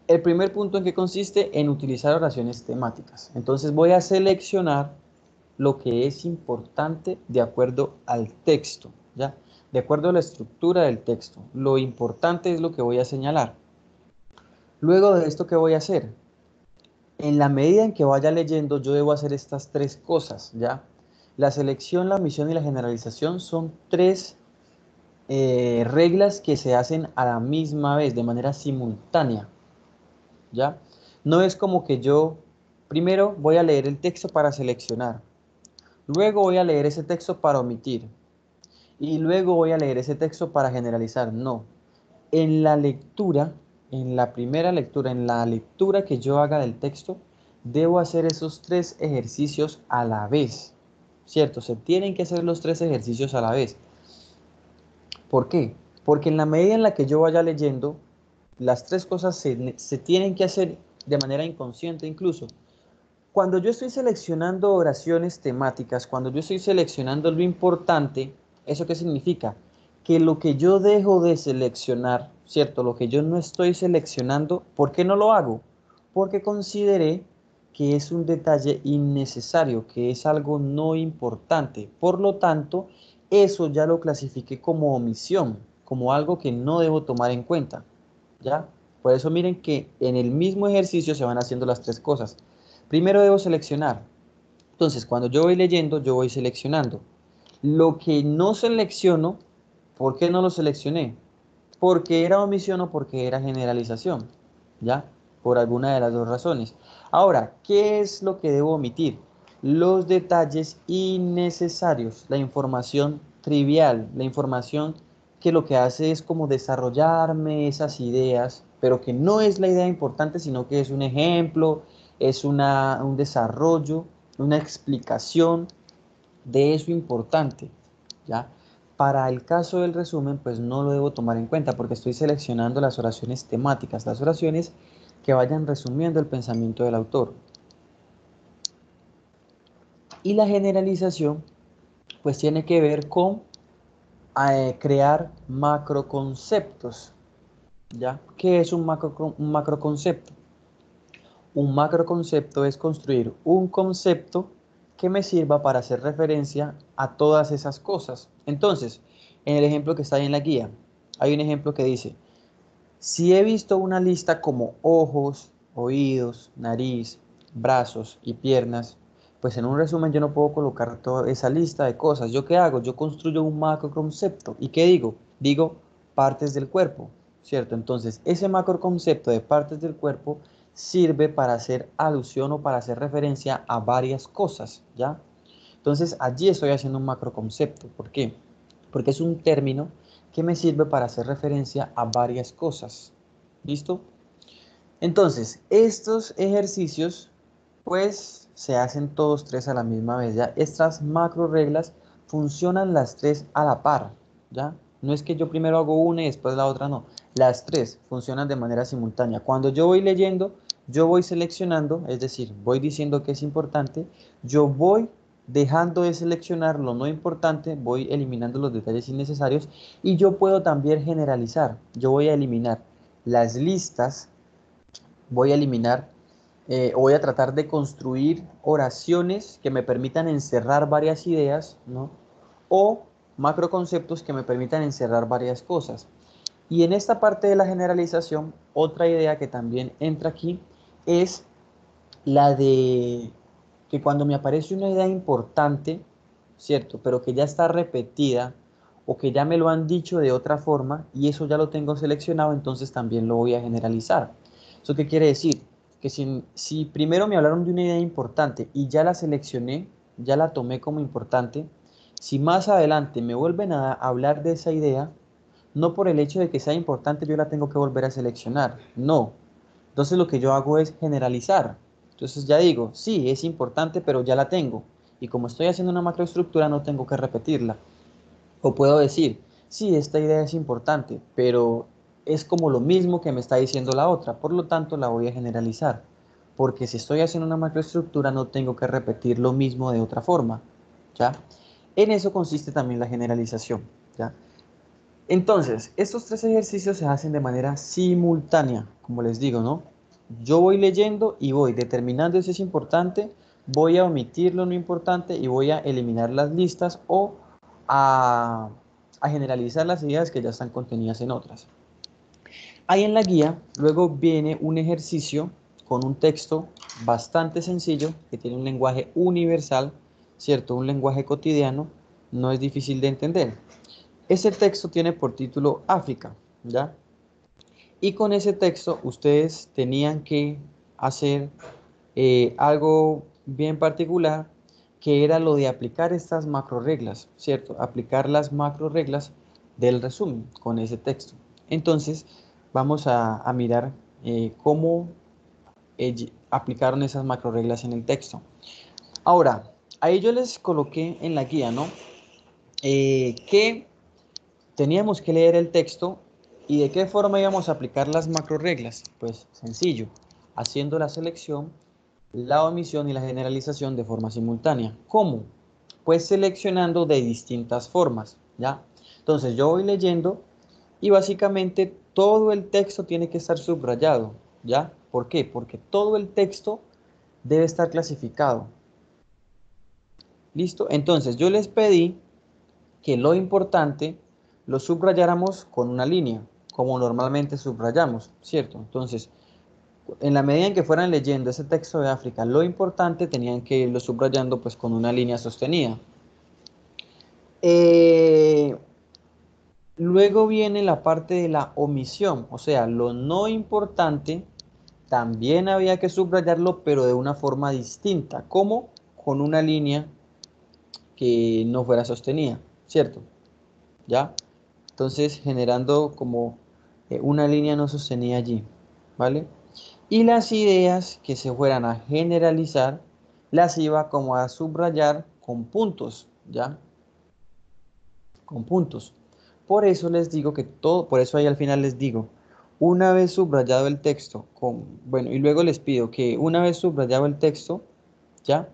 el primer punto en que consiste en utilizar oraciones temáticas. Entonces voy a seleccionar lo que es importante de acuerdo al texto, ¿ya? De acuerdo a la estructura del texto. Lo importante es lo que voy a señalar. Luego de esto, ¿qué voy a hacer? En la medida en que vaya leyendo, yo debo hacer estas tres cosas, ¿ya? La selección, la omisión y la generalización son tres reglas que se hacen a la misma vez, de manera simultánea, ¿ya? No es como que yo primero voy a leer el texto para seleccionar, luego voy a leer ese texto para omitir y luego voy a leer ese texto para generalizar. No. En la lectura, en la primera lectura, en la lectura que yo haga del texto, debo hacer esos tres ejercicios a la vez, ¿cierto? Se tienen que hacer los tres ejercicios a la vez. ¿Por qué? Porque en la medida en la que yo vaya leyendo, las tres cosas se tienen que hacer de manera inconsciente incluso. Cuando yo estoy seleccionando oraciones temáticas, cuando yo estoy seleccionando lo importante, ¿eso qué significa? Que lo que yo dejo de seleccionar, ¿cierto? Lo que yo no estoy seleccionando, ¿por qué no lo hago? Porque consideré que es un detalle innecesario, que es algo no importante. Por lo tanto, eso ya lo clasifiqué como omisión, como algo que no debo tomar en cuenta, ¿ya? Por eso miren que en el mismo ejercicio se van haciendo las tres cosas. Primero debo seleccionar. Entonces, cuando yo voy leyendo, yo voy seleccionando. Lo que no selecciono, ¿por qué no lo seleccioné? Porque era omisión o porque era generalización, ¿ya? Por alguna de las dos razones. Ahora, ¿qué es lo que debo omitir? Los detalles innecesarios, la información trivial, la información que lo que hace es como desarrollarme esas ideas, pero que no es la idea importante, sino que es un ejemplo, es un desarrollo, una explicación de eso importante, ¿ya? Para el caso del resumen, pues no lo debo tomar en cuenta porque estoy seleccionando las oraciones temáticas, las oraciones que vayan resumiendo el pensamiento del autor. Y la generalización, pues tiene que ver con crear macroconceptos, ¿ya? ¿Qué es un macroconcepto? Un macroconcepto es construir un concepto que me sirva para hacer referencia a todas esas cosas. Entonces, en el ejemplo que está ahí en la guía, hay un ejemplo que dice, si he visto una lista como ojos, oídos, nariz, brazos y piernas, pues en un resumen yo no puedo colocar toda esa lista de cosas. ¿Yo qué hago? Yo construyo un macroconcepto. ¿Y qué digo? Digo partes del cuerpo, ¿cierto? Entonces, ese macroconcepto de partes del cuerpo sirve para hacer alusión o para hacer referencia a varias cosas, ¿ya? Entonces, allí estoy haciendo un macroconcepto. ¿Por qué? Porque es un término que me sirve para hacer referencia a varias cosas. ¿Listo? Entonces, estos ejercicios, pues, se hacen todos tres a la misma vez, ¿ya? Estas macro reglas funcionan las tres a la par, ¿ya? No es que yo primero hago una y después la otra, no. Las tres funcionan de manera simultánea. Cuando yo voy leyendo, yo voy seleccionando, es decir, voy diciendo que es importante, yo voy dejando de seleccionar lo no importante, voy eliminando los detalles innecesarios y yo puedo también generalizar. Yo voy a eliminar las listas, voy a eliminar o voy a tratar de construir oraciones que me permitan encerrar varias ideas, ¿no? O macroconceptos que me permitan encerrar varias cosas. Y en esta parte de la generalización, otra idea que también entra aquí es la de que cuando me aparece una idea importante, ¿cierto? Pero que ya está repetida o que ya me lo han dicho de otra forma y eso ya lo tengo seleccionado, entonces también lo voy a generalizar. ¿Eso qué quiere decir? Que si primero me hablaron de una idea importante y ya la seleccioné, ya la tomé como importante, si más adelante me vuelven a hablar de esa idea, no por el hecho de que sea importante yo la tengo que volver a seleccionar, no. Entonces lo que yo hago es generalizar. Entonces ya digo, sí, es importante, pero ya la tengo. Y como estoy haciendo una macroestructura, no tengo que repetirla. O puedo decir, sí, esta idea es importante, pero es como lo mismo que me está diciendo la otra. Por lo tanto, la voy a generalizar. porque si estoy haciendo una macroestructura no tengo que repetir lo mismo de otra forma, ¿ya? En eso consiste también la generalización, ¿ya? Entonces, estos tres ejercicios se hacen de manera simultánea, como les digo, ¿no? Yo voy leyendo y voy determinando si es importante, voy a omitir lo no importante y voy a eliminar las listas o a, a generalizar las ideas que ya están contenidas en otras. Ahí en la guía, luego viene un ejercicio con un texto bastante sencillo, que tiene un lenguaje universal, ¿cierto? Un lenguaje cotidiano, no es difícil de entender. Ese texto tiene por título África, ¿ya? Y con ese texto ustedes tenían que hacer algo bien particular, que era lo de aplicar estas macro reglas, ¿cierto? Aplicar las macro reglas del resumen con ese texto. Entonces, vamos a mirar cómo aplicaron esas macro reglas en el texto. Ahora, ahí yo les coloqué en la guía, ¿no? Que teníamos que leer el texto y de qué forma íbamos a aplicar las macro reglas. Pues sencillo, haciendo la selección, la omisión y la generalización de forma simultánea. ¿Cómo? Pues seleccionando de distintas formas, ¿ya? Entonces yo voy leyendo y básicamente todo el texto tiene que estar subrayado, ¿ya? ¿Por qué? Porque todo el texto debe estar clasificado. ¿Listo? Entonces yo les pedí que lo importante lo subrayáramos con una línea, como normalmente subrayamos, ¿cierto? Entonces, en la medida en que fueran leyendo ese texto de África, lo importante tenían que irlo subrayando pues con una línea sostenida. Eh, Luego viene la parte de la omisión, o sea, lo no importante también había que subrayarlo, pero de una forma distinta, como con una línea que no fuera sostenida, ¿cierto? ¿Ya? Entonces, generando como una línea no sostenida allí, ¿vale? Y las ideas que se fueran a generalizar, las iba como a subrayar con puntos, ¿ya? Con puntos. Por eso les digo que todo, por eso ahí al final les digo, una vez subrayado el texto, bueno, y luego les pido que una vez subrayado el texto, ¿ya?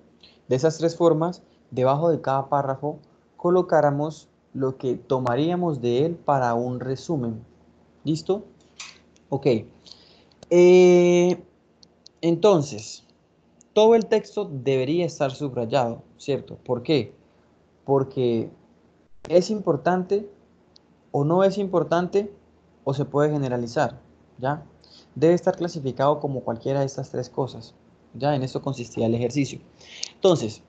De esas tres formas, debajo de cada párrafo, colocáramos lo que tomaríamos de él para un resumen. ¿Listo? Ok. Eh, entonces, todo el texto debería estar subrayado, ¿cierto? ¿Por qué? Porque es importante o no es importante o se puede generalizar, ¿ya? Debe estar clasificado como cualquiera de estas tres cosas, ¿ya? En eso consistía el ejercicio. Entonces,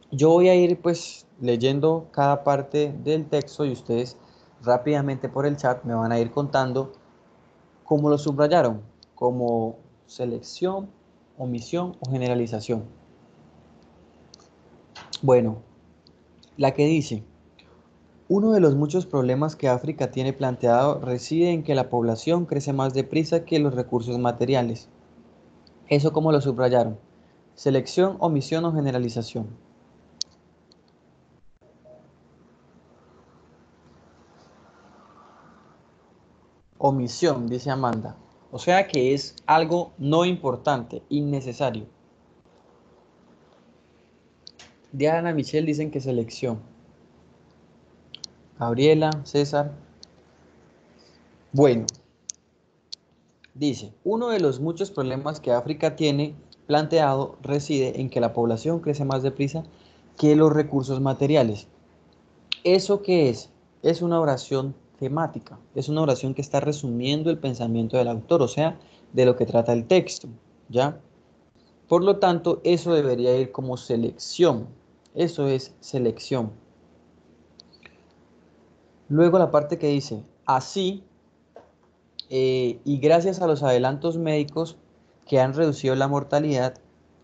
yo voy a ir pues leyendo cada parte del texto y ustedes rápidamente por el chat me van a ir contando cómo lo subrayaron, como selección, omisión o generalización. Bueno, la que dice, uno de los muchos problemas que África tiene planteado reside en que la población crece más deprisa que los recursos materiales. ¿Eso cómo lo subrayaron? Selección, omisión o generalización. Omisión, dice Amanda. O sea que es algo no importante, innecesario. Diana, Michelle dicen que selección. Gabriela, César. Bueno, dice, uno de los muchos problemas que África tiene planteado reside en que la población crece más deprisa que los recursos materiales. ¿Eso qué es? Es una oración temática, es una oración que está resumiendo el pensamiento del autor, o sea, de lo que trata el texto, ¿ya? Por lo tanto, eso debería ir como selección, eso es selección. Luego la parte que dice, así, y gracias a los adelantos médicos que han reducido la mortalidad,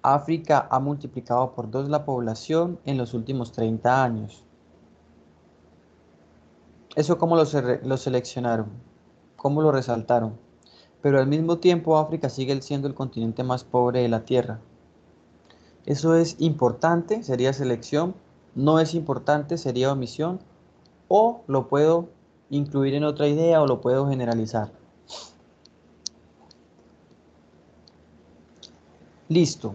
África ha multiplicado por 2 la población en los últimos 30 años. ¿Eso cómo lo seleccionaron? ¿Cómo lo resaltaron? Pero al mismo tiempo África sigue siendo el continente más pobre de la Tierra. Eso es importante, sería selección, no es importante, sería omisión, o lo puedo incluir en otra idea o lo puedo generalizar. Listo.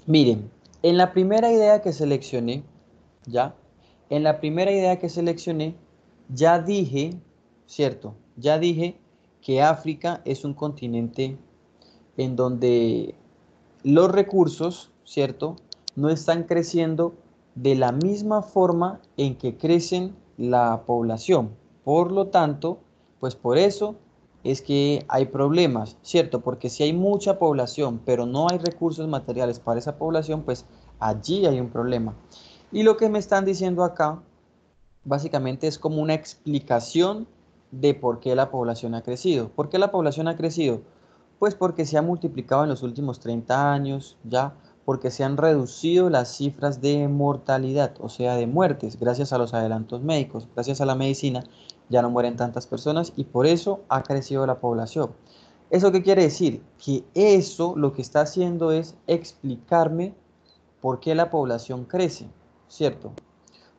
Miren, en la primera idea que seleccioné, ¿ya? En la primera idea que seleccioné, ya dije, ¿cierto? Ya dije que África es un continente en donde los recursos, ¿cierto? No están creciendo de la misma forma en que crecen la población. Por lo tanto, pues por eso es que hay problemas, ¿cierto? Porque si hay mucha población, pero no hay recursos materiales para esa población, pues allí hay un problema. Y lo que me están diciendo acá, básicamente es como una explicación de por qué la población ha crecido. ¿Por qué la población ha crecido? Pues porque se ha multiplicado en los últimos 30 años, ya, porque se han reducido las cifras de mortalidad, o sea, de muertes, gracias a los adelantos médicos, gracias a la medicina, ya no mueren tantas personas y por eso ha crecido la población. ¿Eso qué quiere decir? Que eso lo que está haciendo es explicarme por qué la población crece, ¿cierto?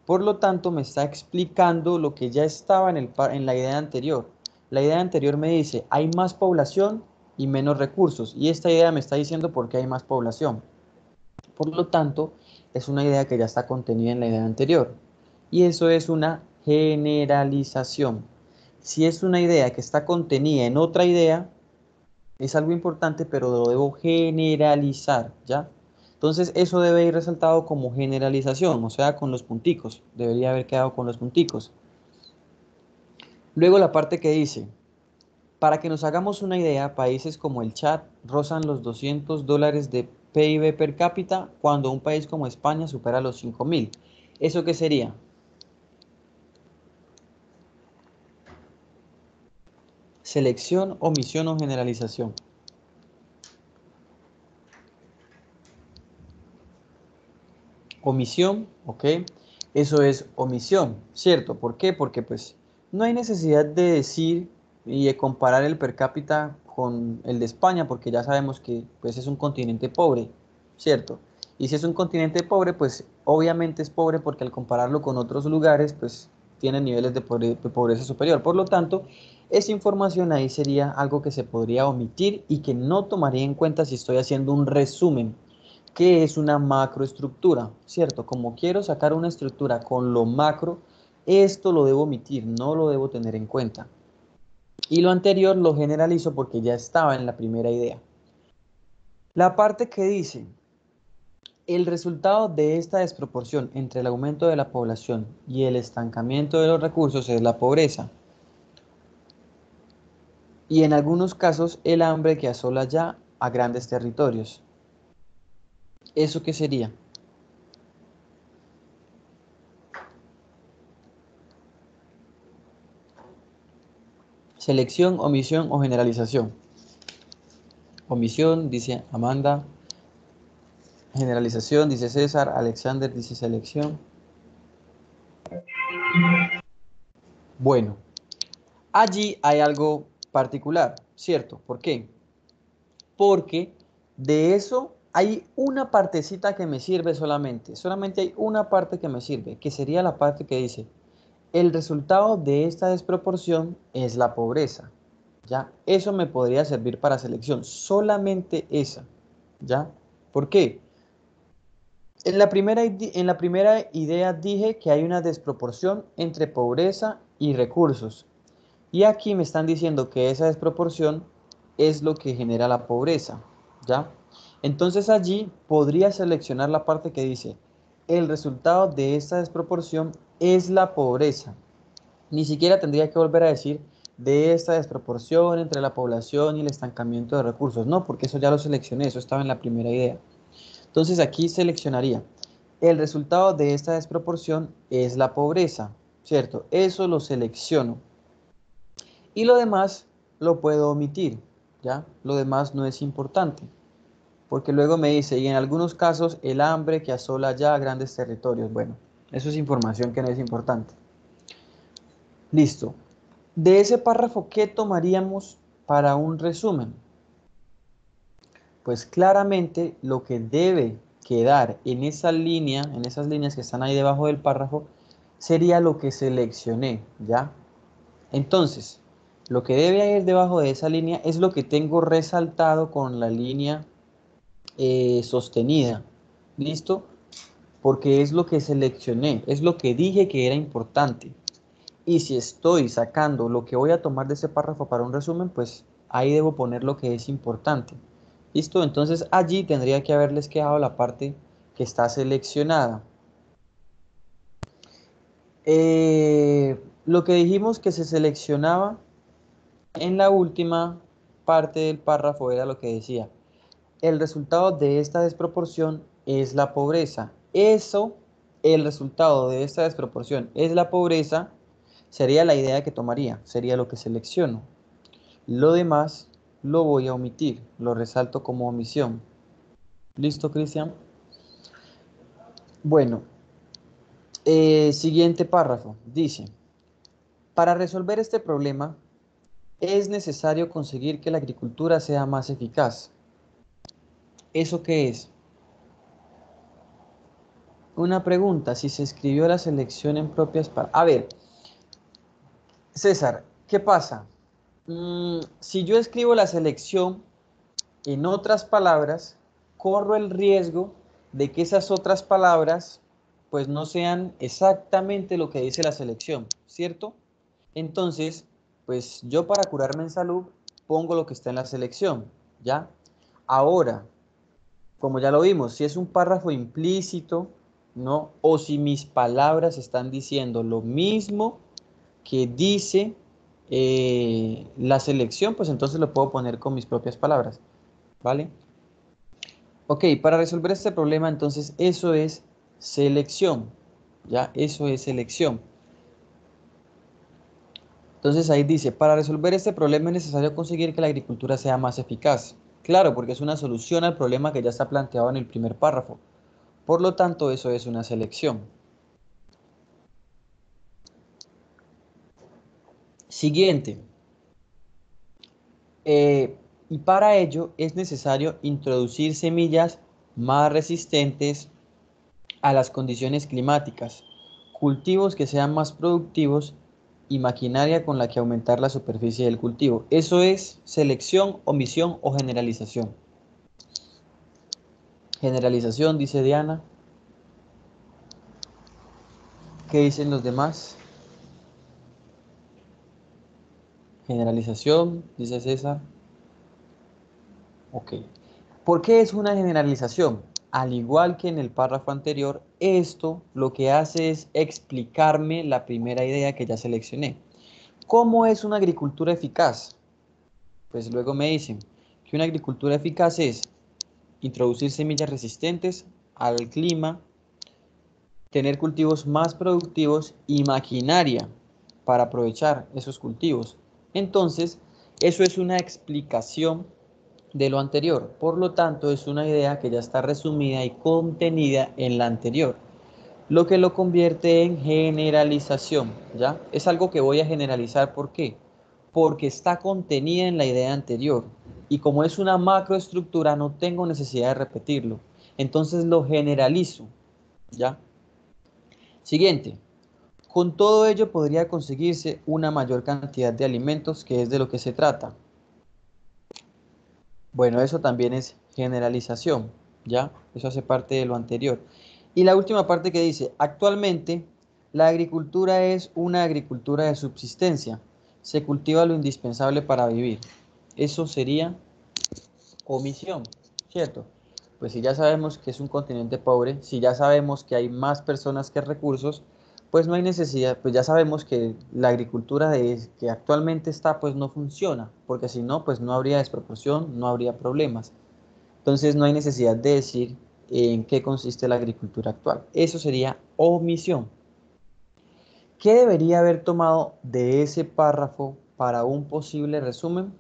Por lo tanto, me está explicando lo que ya estaba en la idea anterior. La idea anterior me dice, hay más población y menos recursos. Y esta idea me está diciendo por qué hay más población. Por lo tanto, es una idea que ya está contenida en la idea anterior. Y eso es una generalización. Si es una idea que está contenida en otra idea, es algo importante, pero lo debo generalizar, ¿ya? Entonces eso debe ir resaltado como generalización, o sea, con los punticos. Debería haber quedado con los punticos. Luego la parte que dice, para que nos hagamos una idea, países como el Chad rozan los $200 de PIB per cápita cuando un país como España supera los 5.000. ¿Eso qué sería? Selección, omisión o generalización. Omisión, ¿ok? Eso es omisión, ¿cierto? ¿Por qué? Porque pues no hay necesidad de decir y de comparar el per cápita con el de España, porque ya sabemos que pues es un continente pobre, ¿cierto? Y si es un continente pobre, pues obviamente es pobre porque al compararlo con otros lugares, pues tiene niveles de pobreza superior. Por lo tanto, esa información ahí sería algo que se podría omitir y que no tomaría en cuenta si estoy haciendo un resumen. ¿Qué es una macroestructura? ¿Cierto? Como quiero sacar una estructura con lo macro, esto lo debo omitir, no lo debo tener en cuenta. Y lo anterior lo generalizo porque ya estaba en la primera idea. La parte que dice, el resultado de esta desproporción entre el aumento de la población y el estancamiento de los recursos es la pobreza. Y en algunos casos el hambre que asola ya a grandes territorios. ¿Eso qué sería? Selección, omisión o generalización. Omisión, dice Amanda. Generalización, dice César. Alexander dice selección. Bueno, allí hay algo particular, ¿cierto? ¿Por qué? Porque de eso hay una partecita que me sirve solamente. Solamente hay una parte que me sirve, que sería la parte que dice, el resultado de esta desproporción es la pobreza. ¿Ya? Eso me podría servir para selección. Solamente esa. ¿Ya? ¿Por qué? En la primera idea dije que hay una desproporción entre pobreza y recursos. Y aquí me están diciendo que esa desproporción es lo que genera la pobreza, ¿ya? Entonces allí podría seleccionar la parte que dice, el resultado de esta desproporción es la pobreza. Ni siquiera tendría que volver a decir de esta desproporción entre la población y el estancamiento de recursos. No, porque eso ya lo seleccioné, eso estaba en la primera idea. Entonces aquí seleccionaría, el resultado de esta desproporción es la pobreza, ¿cierto? Eso lo selecciono. Y lo demás lo puedo omitir, ¿ya? Lo demás no es importante, porque luego me dice, y en algunos casos el hambre que asola ya grandes territorios. Bueno, eso es información que no es importante. Listo. De ese párrafo, ¿qué tomaríamos para un resumen? Pues claramente lo que debe quedar en esa línea, en esas líneas que están ahí debajo del párrafo, sería lo que seleccioné, ¿ya? Entonces, lo que debe ir debajo de esa línea es lo que tengo resaltado con la línea sostenida. ¿Listo? Porque es lo que seleccioné, es lo que dije que era importante. Y si estoy sacando lo que voy a tomar de ese párrafo para un resumen, pues ahí debo poner lo que es importante. ¿Listo? Entonces allí tendría que haberles quedado la parte que está seleccionada. Lo que dijimos que se seleccionaba en la última parte del párrafo era lo que decía: el resultado de esta desproporción es la pobreza. Eso, el resultado de esta desproporción es la pobreza, sería la idea que tomaría, sería lo que selecciono. Lo demás lo voy a omitir, lo resalto como omisión. ¿Listo, Cristian? Bueno, siguiente párrafo. Dice: para resolver este problema es necesario conseguir que la agricultura sea más eficaz. ¿Eso qué es? Una pregunta: si se escribió la selección en propias palabras. A ver, César, ¿qué pasa? Si yo escribo la selección en otras palabras, corro el riesgo de que esas otras palabras pues no sean exactamente lo que dice la selección, ¿cierto? Entonces, pues yo para curarme en salud pongo lo que está en la selección, ¿ya? Ahora, como ya lo vimos, si es un párrafo implícito, ¿no? O si mis palabras están diciendo lo mismo que dice la selección, pues entonces lo puedo poner con mis propias palabras, ¿vale? Ok, para resolver este problema, entonces eso es selección, ¿ya? Eso es selección. Entonces ahí dice: para resolver este problema es necesario conseguir que la agricultura sea más eficaz. Claro, porque es una solución al problema que ya está planteado en el primer párrafo. Por lo tanto, eso es una selección. Siguiente. Y para ello es necesario introducir semillas más resistentes a las condiciones climáticas, cultivos que sean más productivos y maquinaria con la que aumentar la superficie del cultivo. Eso es selección, omisión o generalización. Generalización, dice Diana. ¿Qué dicen los demás? Generalización, dice César. Ok. ¿Por qué es una generalización? Al igual que en el párrafo anterior, esto lo que hace es explicarme la primera idea que ya seleccioné. ¿Cómo es una agricultura eficaz? Pues luego me dicen que una agricultura eficaz es introducir semillas resistentes al clima, tener cultivos más productivos y maquinaria para aprovechar esos cultivos. Entonces, eso es una explicación de lo anterior. Por lo tanto, es una idea que ya está resumida y contenida en la anterior, lo que lo convierte en generalización, ¿ya? Es algo que voy a generalizar. ¿Por qué? Porque está contenida en la idea anterior. Y como es una macroestructura, no tengo necesidad de repetirlo. Entonces lo generalizo, ¿ya? Siguiente. Con todo ello podría conseguirse una mayor cantidad de alimentos, que es de lo que se trata. Bueno, eso también es generalización, ¿ya? Eso hace parte de lo anterior. Y la última parte que dice: actualmente la agricultura es una agricultura de subsistencia. Se cultiva lo indispensable para vivir. Eso sería omisión, ¿cierto? Pues si ya sabemos que es un continente pobre, si ya sabemos que hay más personas que recursos, pues no hay necesidad, pues ya sabemos que la agricultura que actualmente está, pues no funciona, porque si no, pues no habría desproporción, no habría problemas. Entonces no hay necesidad de decir en qué consiste la agricultura actual. Eso sería omisión. ¿Qué debería haber tomado de ese párrafo para un posible resumen?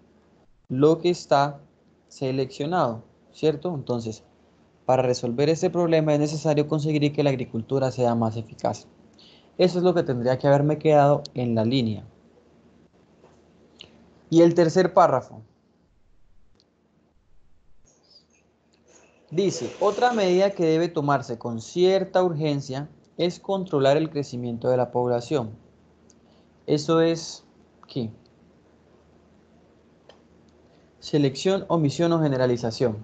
Lo que está seleccionado, ¿cierto? Entonces, para resolver este problema es necesario conseguir que la agricultura sea más eficaz. Eso es lo que tendría que haberme quedado en la línea. Y el tercer párrafo dice: otra medida que debe tomarse con cierta urgencia es controlar el crecimiento de la población. Eso es, ¿qué? Selección, omisión o generalización.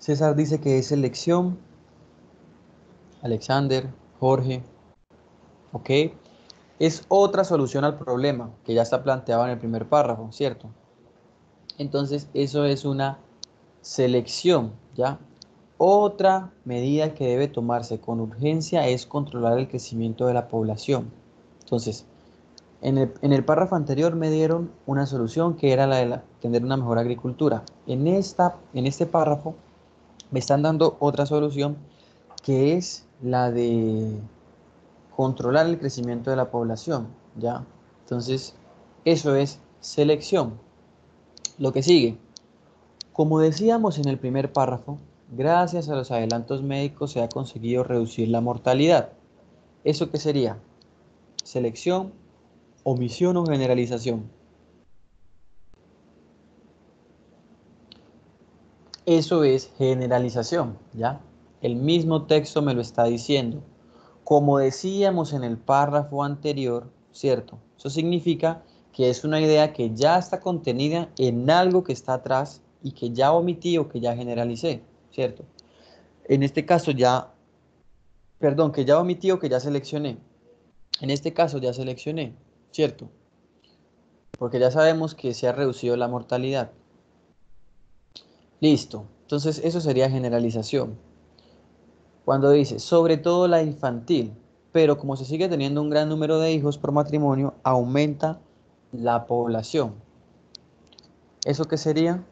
César dice que es selección. Alexander, Jorge, ¿ok? Es otra solución al problema que ya está planteado en el primer párrafo, ¿cierto? Entonces, eso es una selección, ¿ya? Otra medida que debe tomarse con urgencia es controlar el crecimiento de la población. Entonces, en el párrafo anterior me dieron una solución que era la de tener una mejor agricultura. En este párrafo me están dando otra solución que es la de controlar el crecimiento de la población, ¿ya? Entonces, eso es selección. Lo que sigue, como decíamos en el primer párrafo, gracias a los adelantos médicos se ha conseguido reducir la mortalidad. ¿Eso qué sería? Selección, omisión o generalización. Eso es generalización, ¿ya? El mismo texto me lo está diciendo. Como decíamos en el párrafo anterior, ¿cierto? Eso significa que es una idea que ya está contenida en algo que está atrás y que ya omití o que ya generalicé, ¿cierto? En este caso ya, perdón, que ya omití o que ya seleccioné. En este caso ya seleccioné, ¿cierto? Porque ya sabemos que se ha reducido la mortalidad. Listo. Entonces eso sería generalización. Cuando dice, sobre todo la infantil, pero como se sigue teniendo un gran número de hijos por matrimonio, aumenta la población. ¿Eso qué sería?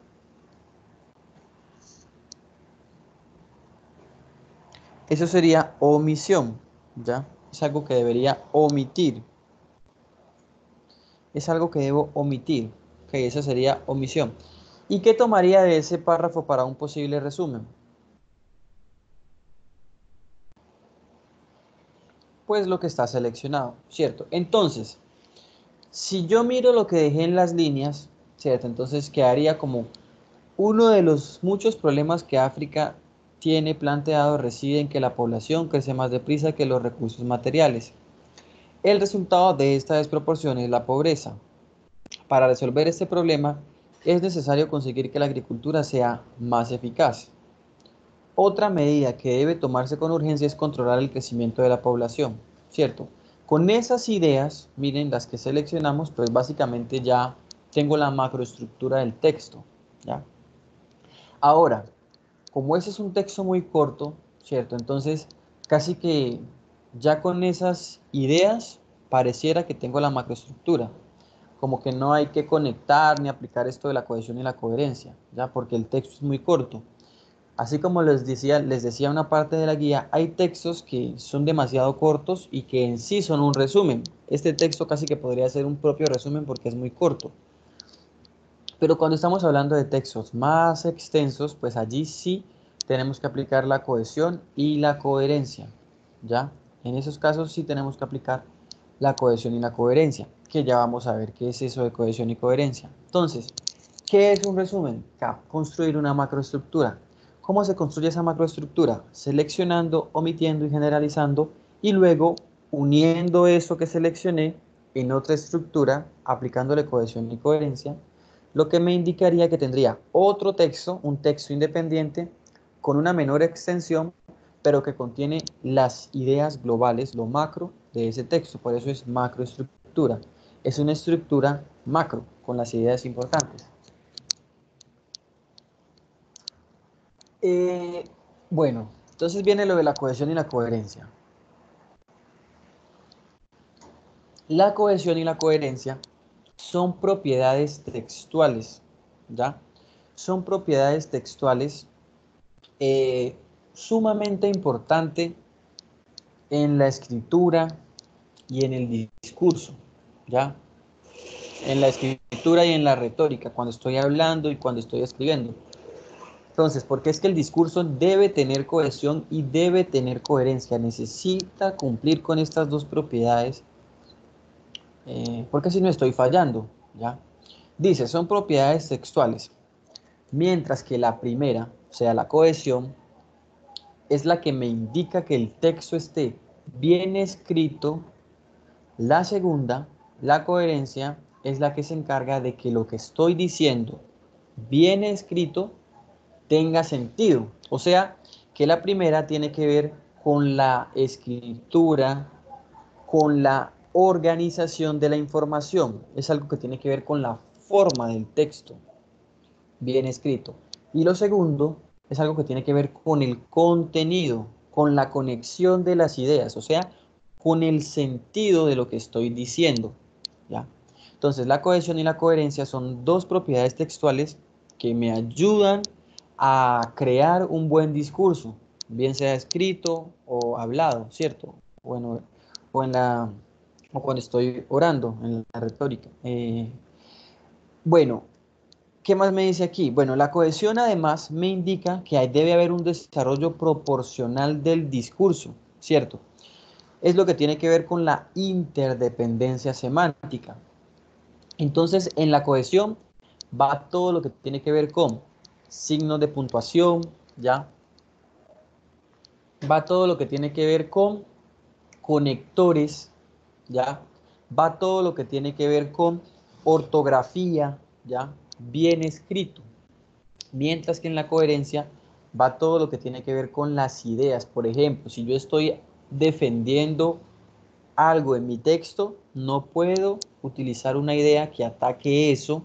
Eso sería omisión, ¿ya? Es algo que debería omitir. Es algo que debo omitir. Ok, eso sería omisión. ¿Y qué tomaría de ese párrafo para un posible resumen? Pues lo que está seleccionado, ¿cierto? Entonces, si yo miro lo que dejé en las líneas, ¿cierto? Entonces quedaría como uno de los muchos problemas que África tiene planteado reside en que la población crece más deprisa que los recursos materiales. El resultado de esta desproporción es la pobreza. Para resolver este problema es necesario conseguir que la agricultura sea más eficaz. Otra medida que debe tomarse con urgencia es controlar el crecimiento de la población, ¿cierto? Con esas ideas, miren las que seleccionamos, pues básicamente ya tengo la macroestructura del texto, ¿ya? Ahora, como ese es un texto muy corto, ¿cierto? Entonces, casi que ya con esas ideas pareciera que tengo la macroestructura. Como que no hay que conectar ni aplicar esto de la cohesión y la coherencia, ¿ya? Porque el texto es muy corto. Así como les decía una parte de la guía, hay textos que son demasiado cortos y que en sí son un resumen. Este texto casi que podría ser un propio resumen porque es muy corto. Pero cuando estamos hablando de textos más extensos, pues allí sí tenemos que aplicar la cohesión y la coherencia, ¿ya? En esos casos sí tenemos que aplicar la cohesión y la coherencia, que ya vamos a ver qué es eso de cohesión y coherencia. Entonces, ¿qué es un resumen? Construir una macroestructura. ¿Cómo se construye esa macroestructura? Seleccionando, omitiendo y generalizando, y luego uniendo eso que seleccioné en otra estructura, aplicándole cohesión y coherencia, lo que me indicaría que tendría otro texto, un texto independiente, con una menor extensión, pero que contiene las ideas globales, lo macro de ese texto. Por eso es macroestructura. Es una estructura macro, con las ideas importantes. Eh, bueno, entonces viene lo de la cohesión y la coherencia. La cohesión y la coherencia son propiedades textuales, ¿ya? Son propiedades textuales eh, sumamente importante en la escritura y en el discurso, ¿ya? En la escritura y en la retórica, cuando estoy hablando y cuando estoy escribiendo. Entonces, porque es que el discurso debe tener cohesión y debe tener coherencia, necesita cumplir con estas dos propiedades, porque si no estoy fallando, ¿ya? Dice, son propiedades textuales, mientras que la primera, o sea, la cohesión, es la que me indica que el texto esté bien escrito. La segunda, la coherencia, es la que se encarga de que lo que estoy diciendo bien escrito tenga sentido O sea, que la primera tiene que ver con la escritura, con la organización de la información. Es algo que tiene que ver con la forma del texto bien escrito. Y lo segundo es algo que tiene que ver con el contenido, con la conexión de las ideas, o sea, con el sentido de lo que estoy diciendo, ¿ya? Entonces, la cohesión y la coherencia son dos propiedades textuales que me ayudan a crear un buen discurso, bien sea escrito o hablado, ¿cierto? Bueno, o en la o cuando estoy orando en la retórica. Bueno, ¿qué más me dice aquí? Bueno, la cohesión además me indica que debe haber un desarrollo proporcional del discurso, ¿cierto? Es lo que tiene que ver con la interdependencia semántica. Entonces, en la cohesión va todo lo que tiene que ver con signos de puntuación, ¿ya? Va todo lo que tiene que ver con conectores, ¿ya? Va todo lo que tiene que ver con ortografía, ¿ya? Bien escrito. Mientras que en la coherencia va todo lo que tiene que ver con las ideas. Por ejemplo, si yo estoy defendiendo algo en mi texto, no puedo utilizar una idea que ataque eso,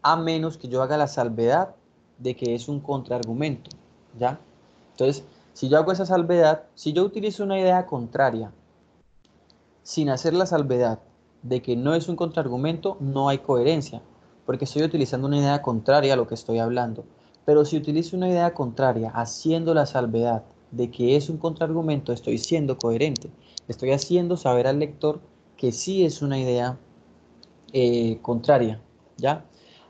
a menos que yo haga la salvedad de que es un contraargumento, ¿ya? Entonces, si yo hago esa salvedad, si yo utilizo una idea contraria sin hacer la salvedad de que no es un contraargumento, no hay coherencia, porque estoy utilizando una idea contraria a lo que estoy hablando. Pero si utilizo una idea contraria haciendo la salvedad de que es un contraargumento, estoy siendo coherente. Estoy haciendo saber al lector que sí es una idea contraria, ¿ya?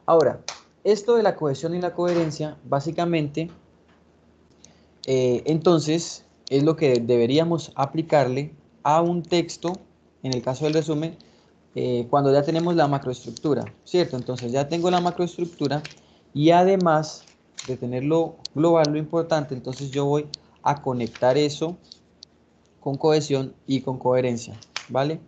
Ahora, esto de la cohesión y la coherencia, básicamente, entonces, es lo que deberíamos aplicarle a un texto, en el caso del resumen, cuando ya tenemos la macroestructura, ¿cierto? Entonces ya tengo la macroestructura y además de tenerlo global, lo importante, entonces yo voy a conectar eso con cohesión y con coherencia, ¿vale?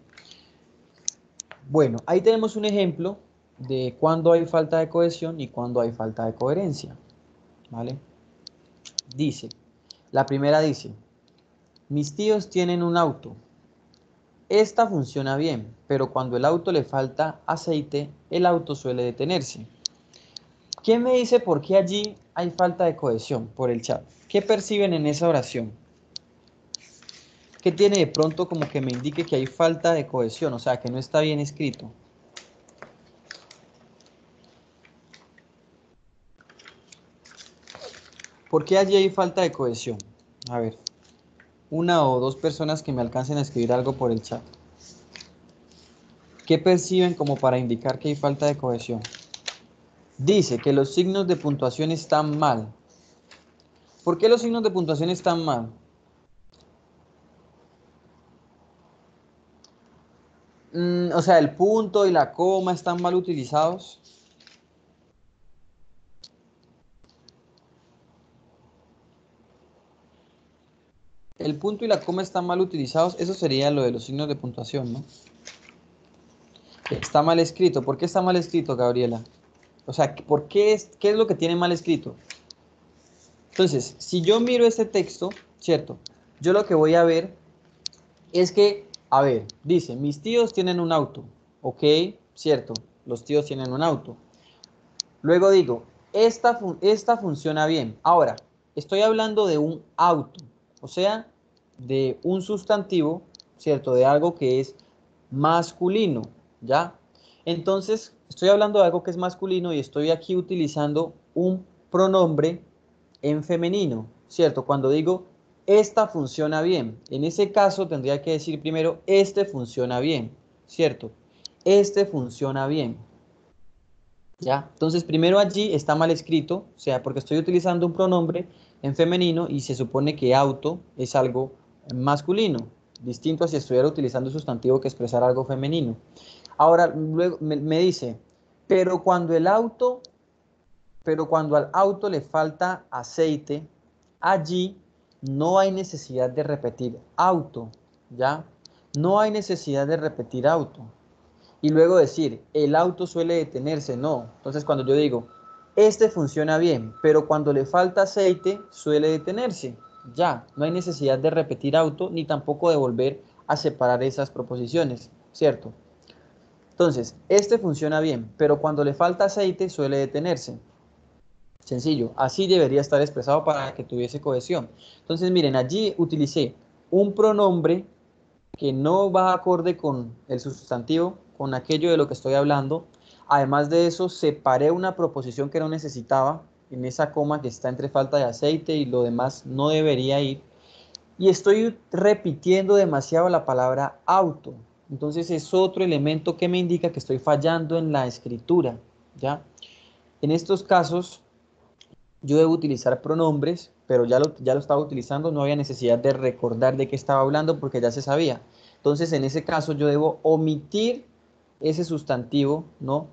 Bueno, ahí tenemos un ejemplo de cuando hay falta de cohesión y cuando hay falta de coherencia, ¿vale? Dice, la primera dice, mis tíos tienen un auto. Esta funciona bien, pero cuando el auto le falta aceite, el auto suele detenerse. ¿Quién me dice por qué allí hay falta de cohesión por el chat? ¿Qué perciben en esa oración? ¿Qué tiene de pronto como que me indique que hay falta de cohesión? O sea, que no está bien escrito. ¿Por qué allí hay falta de cohesión? A ver, una o dos personas que me alcancen a escribir algo por el chat. ¿Qué perciben como para indicar que hay falta de cohesión? Dice que los signos de puntuación están mal. ¿Por qué los signos de puntuación están mal? O sea, el punto y la coma están mal utilizados. El punto y la coma están mal utilizados. Eso sería lo de los signos de puntuación, ¿no? Está mal escrito. ¿Por qué está mal escrito, Gabriela? O sea, ¿qué es lo que tiene mal escrito? Entonces, si yo miro este texto, ¿cierto? Yo lo que voy a ver es que, a ver, dice, mis tíos tienen un auto. Ok, cierto, los tíos tienen un auto. Luego digo, esta funciona bien. Ahora, estoy hablando de un auto, o sea, de un sustantivo, ¿cierto? De algo que es masculino, ¿ya? Entonces, estoy hablando de algo que es masculino y estoy aquí utilizando un pronombre en femenino, ¿cierto? Cuando digo, esta funciona bien, en ese caso tendría que decir primero, este funciona bien, ¿cierto? Este funciona bien. ¿Ya? Entonces, primero allí está mal escrito, o sea, porque estoy utilizando un pronombre en femenino y se supone que auto es algo masculino, distinto a si estuviera utilizando un sustantivo que expresara algo femenino. Ahora, luego me dice, pero cuando el auto, pero cuando al auto le falta aceite, allí no hay necesidad de repetir auto, ¿ya? No hay necesidad de repetir auto y luego decir, el auto suele detenerse, no. Entonces cuando yo digo, este funciona bien, pero cuando le falta aceite suele detenerse. Ya, no hay necesidad de repetir auto ni tampoco de volver a separar esas proposiciones, ¿cierto? Entonces, este funciona bien, pero cuando le falta aceite suele detenerse. Sencillo, así debería estar expresado para que tuviese cohesión. Entonces, miren, allí utilicé un pronombre que no va acorde con el sustantivo, con aquello de lo que estoy hablando. Además de eso, separé una proposición que no necesitaba en esa coma que está entre falta de aceite y lo demás no debería ir. Y estoy repitiendo demasiado la palabra auto. Entonces es otro elemento que me indica que estoy fallando en la escritura, ¿ya? En estos casos yo debo utilizar pronombres, pero ya lo estaba utilizando, no había necesidad de recordar de qué estaba hablando porque ya se sabía. Entonces, en ese caso, yo debo omitir ese sustantivo, ¿no?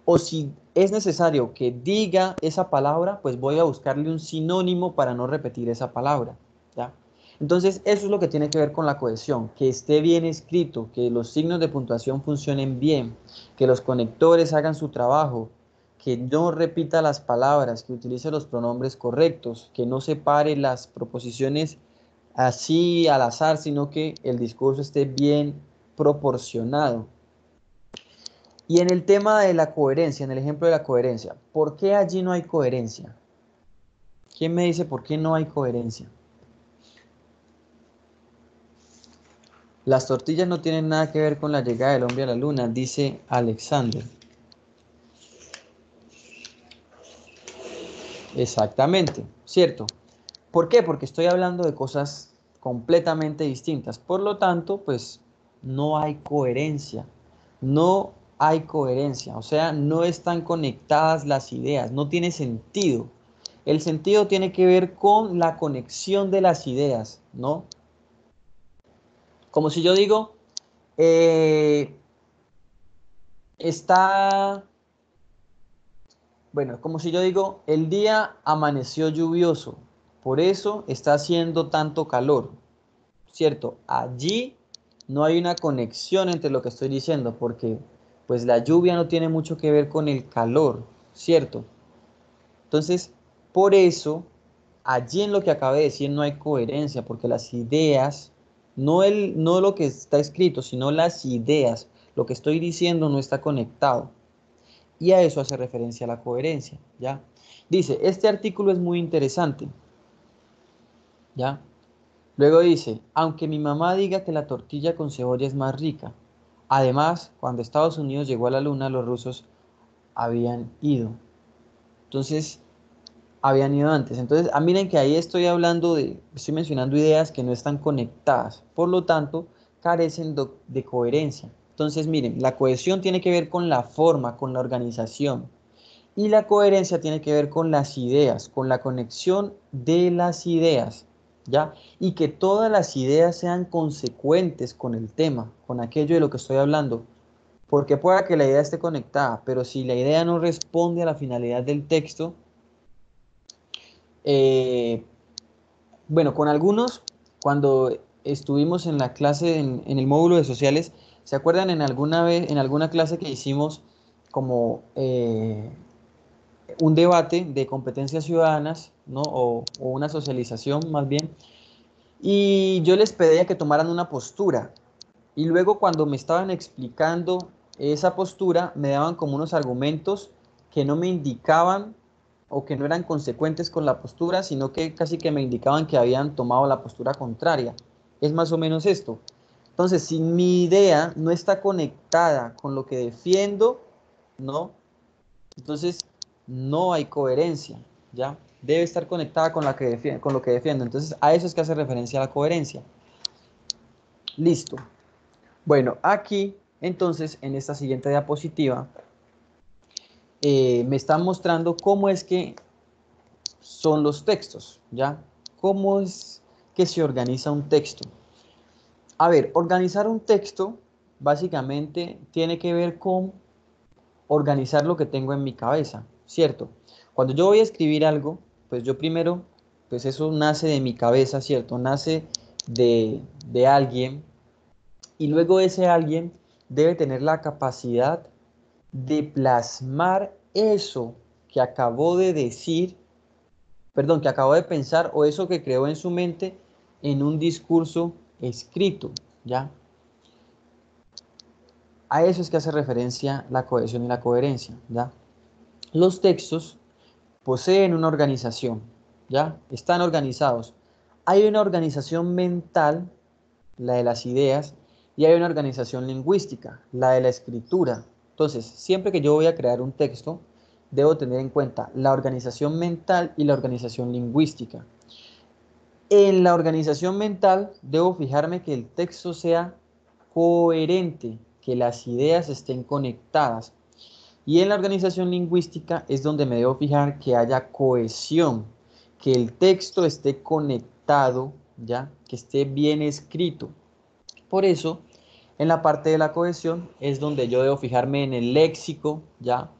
O si es necesario que diga esa palabra, pues voy a buscarle un sinónimo para no repetir esa palabra, ¿ya? Entonces, eso es lo que tiene que ver con la cohesión, que esté bien escrito, que los signos de puntuación funcionen bien, que los conectores hagan su trabajo, que no repita las palabras, que utilice los pronombres correctos, que no separe las proposiciones así al azar, sino que el discurso esté bien proporcionado. Y en el tema de la coherencia, en el ejemplo de la coherencia, ¿por qué allí no hay coherencia? ¿Quién me dice por qué no hay coherencia? Las tortillas no tienen nada que ver con la llegada del hombre a la luna, dice Alexander. Exactamente, ¿cierto? ¿Por qué? Porque estoy hablando de cosas completamente distintas. Por lo tanto, pues no hay coherencia. No hay coherencia. O sea, no están conectadas las ideas. No tiene sentido. El sentido tiene que ver con la conexión de las ideas, ¿no? Como si yo digo, eh, está, bueno, como si yo digo, el día amaneció lluvioso. Por eso está haciendo tanto calor. ¿Cierto? Allí no hay una conexión entre lo que estoy diciendo, porque pues la lluvia no tiene mucho que ver con el calor, ¿cierto? Entonces, por eso, allí en lo que acabé de decir no hay coherencia, porque las ideas, no lo que está escrito, sino las ideas, lo que estoy diciendo no está conectado. Y a eso hace referencia la coherencia, ¿ya? Dice, este artículo es muy interesante, ¿ya? Luego dice, aunque mi mamá diga que la tortilla con cebolla es más rica. Además, cuando Estados Unidos llegó a la luna, los rusos habían ido. Entonces, habían ido antes. Entonces, miren que ahí estoy mencionando ideas que no están conectadas. Por lo tanto, carecen de coherencia. Entonces, miren, la cohesión tiene que ver con la forma, con la organización. Y la coherencia tiene que ver con las ideas, con la conexión de las ideas, ¿ya? Y que todas las ideas sean consecuentes con el tema, con aquello de lo que estoy hablando. Porque pueda que la idea esté conectada, pero si la idea no responde a la finalidad del texto, eh, bueno, con algunos, cuando estuvimos en la clase, en el módulo de sociales, ¿se acuerdan en alguna vez, en alguna clase que hicimos como un debate de competencias ciudadanas, ¿no? O una socialización más bien, y yo les pedía que tomaran una postura. Y luego cuando me estaban explicando esa postura, me daban como unos argumentos que no me indicaban o que no eran consecuentes con la postura, sino que casi que me indicaban que habían tomado la postura contraria. Es más o menos esto. Entonces, si mi idea no está conectada con lo que defiendo, ¿no? Entonces, no hay coherencia, ¿ya? Debe estar conectada con, con lo que defiendo. Entonces, a eso es que hace referencia la coherencia. Listo. Bueno, aquí, entonces, en esta siguiente diapositiva, me están mostrando cómo es que son los textos, ¿ya? ¿Cómo es que se organiza un texto? A ver, organizar un texto, básicamente, tiene que ver con organizar lo que tengo en mi cabeza, ¿cierto? Cuando yo voy a escribir algo, pues yo primero, pues eso nace de mi cabeza, ¿cierto? Nace de alguien y luego ese alguien debe tener la capacidad de plasmar eso que acabó de decir, perdón, que acabó de pensar o eso que creó en su mente en un discurso escrito, ¿ya? A eso es que hace referencia la cohesión y la coherencia, ¿ya? Los textos poseen una organización, ¿ya? Están organizados. Hay una organización mental, la de las ideas, y hay una organización lingüística, la de la escritura. Entonces, siempre que yo voy a crear un texto, debo tener en cuenta la organización mental y la organización lingüística. En la organización mental, debo fijarme que el texto sea coherente, que las ideas estén conectadas. Y en la organización lingüística es donde me debo fijar que haya cohesión, que el texto esté conectado, ¿ya? Que esté bien escrito. Por eso, en la parte de la cohesión es donde yo debo fijarme en el léxico, ¿ya?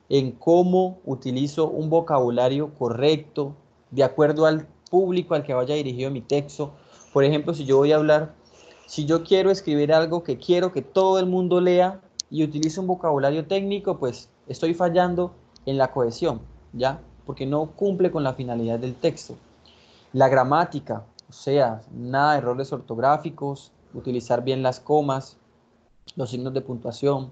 En cómo utilizo un vocabulario correcto, de acuerdo al público al que vaya dirigido mi texto. Por ejemplo, si yo voy a hablar, si yo quiero escribir algo que quiero que todo el mundo lea y utilizo un vocabulario técnico, pues estoy fallando en la cohesión, ¿ya? Porque no cumple con la finalidad del texto. La gramática, o sea, nada de errores ortográficos, utilizar bien las comas, los signos de puntuación.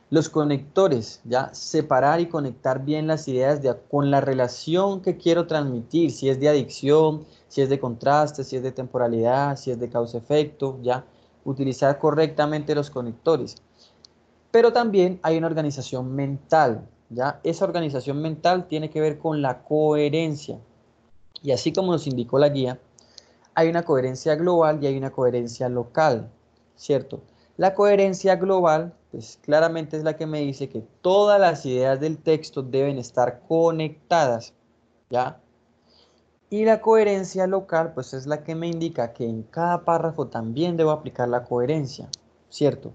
Los conectores, ya separar y conectar bien las ideas con la relación que quiero transmitir, si es de adicción, si es de contraste, si es de temporalidad, si es de causa-efecto, ya utilizar correctamente los conectores. Pero también hay una organización mental, ya esa organización mental tiene que ver con la coherencia. Y así como nos indicó la guía, hay una coherencia global y hay una coherencia local, ¿cierto? La coherencia global, pues claramente es la que me dice que todas las ideas del texto deben estar conectadas, ¿ya? Y la coherencia local, pues es la que me indica que en cada párrafo también debo aplicar la coherencia, ¿cierto?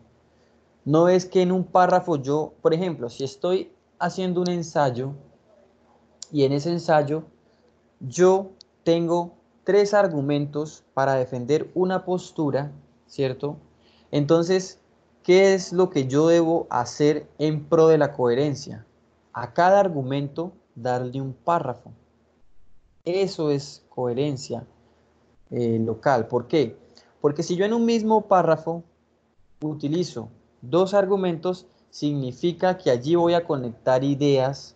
No es que en un párrafo yo, por ejemplo, si estoy haciendo un ensayo y en ese ensayo yo tengo tres argumentos para defender una postura, ¿cierto? Entonces, ¿qué es lo que yo debo hacer en pro de la coherencia? A cada argumento darle un párrafo. Eso es coherencia local. ¿Por qué? Porque si yo en un mismo párrafo utilizo dos argumentos, significa que allí voy a conectar ideas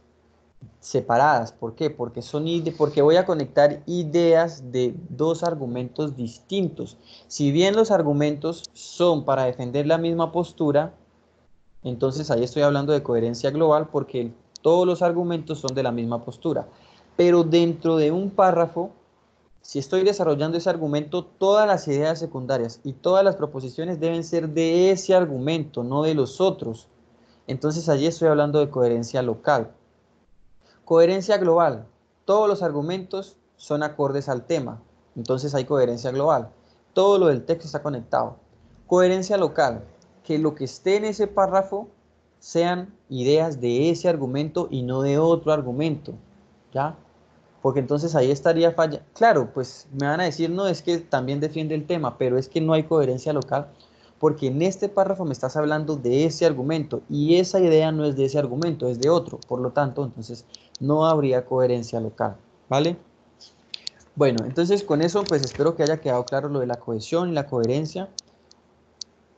separadas. ¿Por qué? Porque voy a conectar ideas de dos argumentos distintos. Si bien los argumentos son para defender la misma postura, entonces ahí estoy hablando de coherencia global porque todos los argumentos son de la misma postura. Pero dentro de un párrafo, si estoy desarrollando ese argumento, todas las ideas secundarias y todas las proposiciones deben ser de ese argumento, no de los otros. Entonces allí estoy hablando de coherencia local. Coherencia global. Todos los argumentos son acordes al tema. Entonces hay coherencia global. Todo lo del texto está conectado. Coherencia local. Que lo que esté en ese párrafo sean ideas de ese argumento y no de otro argumento. ¿Ya? Porque entonces ahí estaría falla. Claro, pues me van a decir, no, es que también defiende el tema, pero es que no hay coherencia local porque en este párrafo me estás hablando de ese argumento y esa idea no es de ese argumento, es de otro. Por lo tanto, entonces no habría coherencia local, ¿vale? Bueno, entonces con eso pues espero que haya quedado claro lo de la cohesión y la coherencia,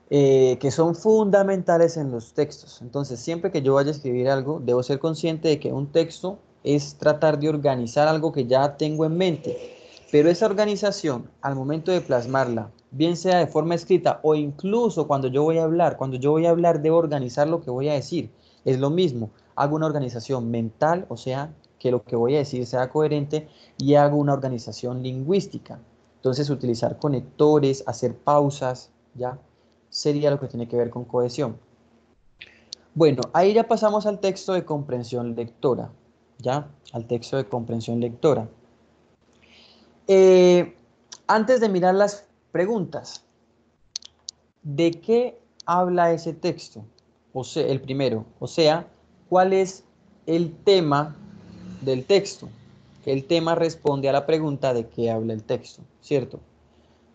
que son fundamentales en los textos. Entonces, siempre que yo vaya a escribir algo, debo ser consciente de que un texto es tratar de organizar algo que ya tengo en mente. Pero esa organización, al momento de plasmarla, bien sea de forma escrita o incluso cuando yo voy a hablar, debo organizar lo que voy a decir. Es lo mismo, hago una organización mental, o sea, que lo que voy a decir sea coherente y hago una organización lingüística. Entonces, utilizar conectores, hacer pausas, ¿ya? Sería lo que tiene que ver con cohesión. Bueno, ahí ya pasamos al texto de comprensión lectora, ¿ya? Al texto de comprensión lectora. Eh, Antes de mirar las preguntas, ¿de qué habla ese texto? O sea, el primero, o sea, ¿cuál es el tema del texto? El tema responde a la pregunta de qué habla el texto, ¿cierto?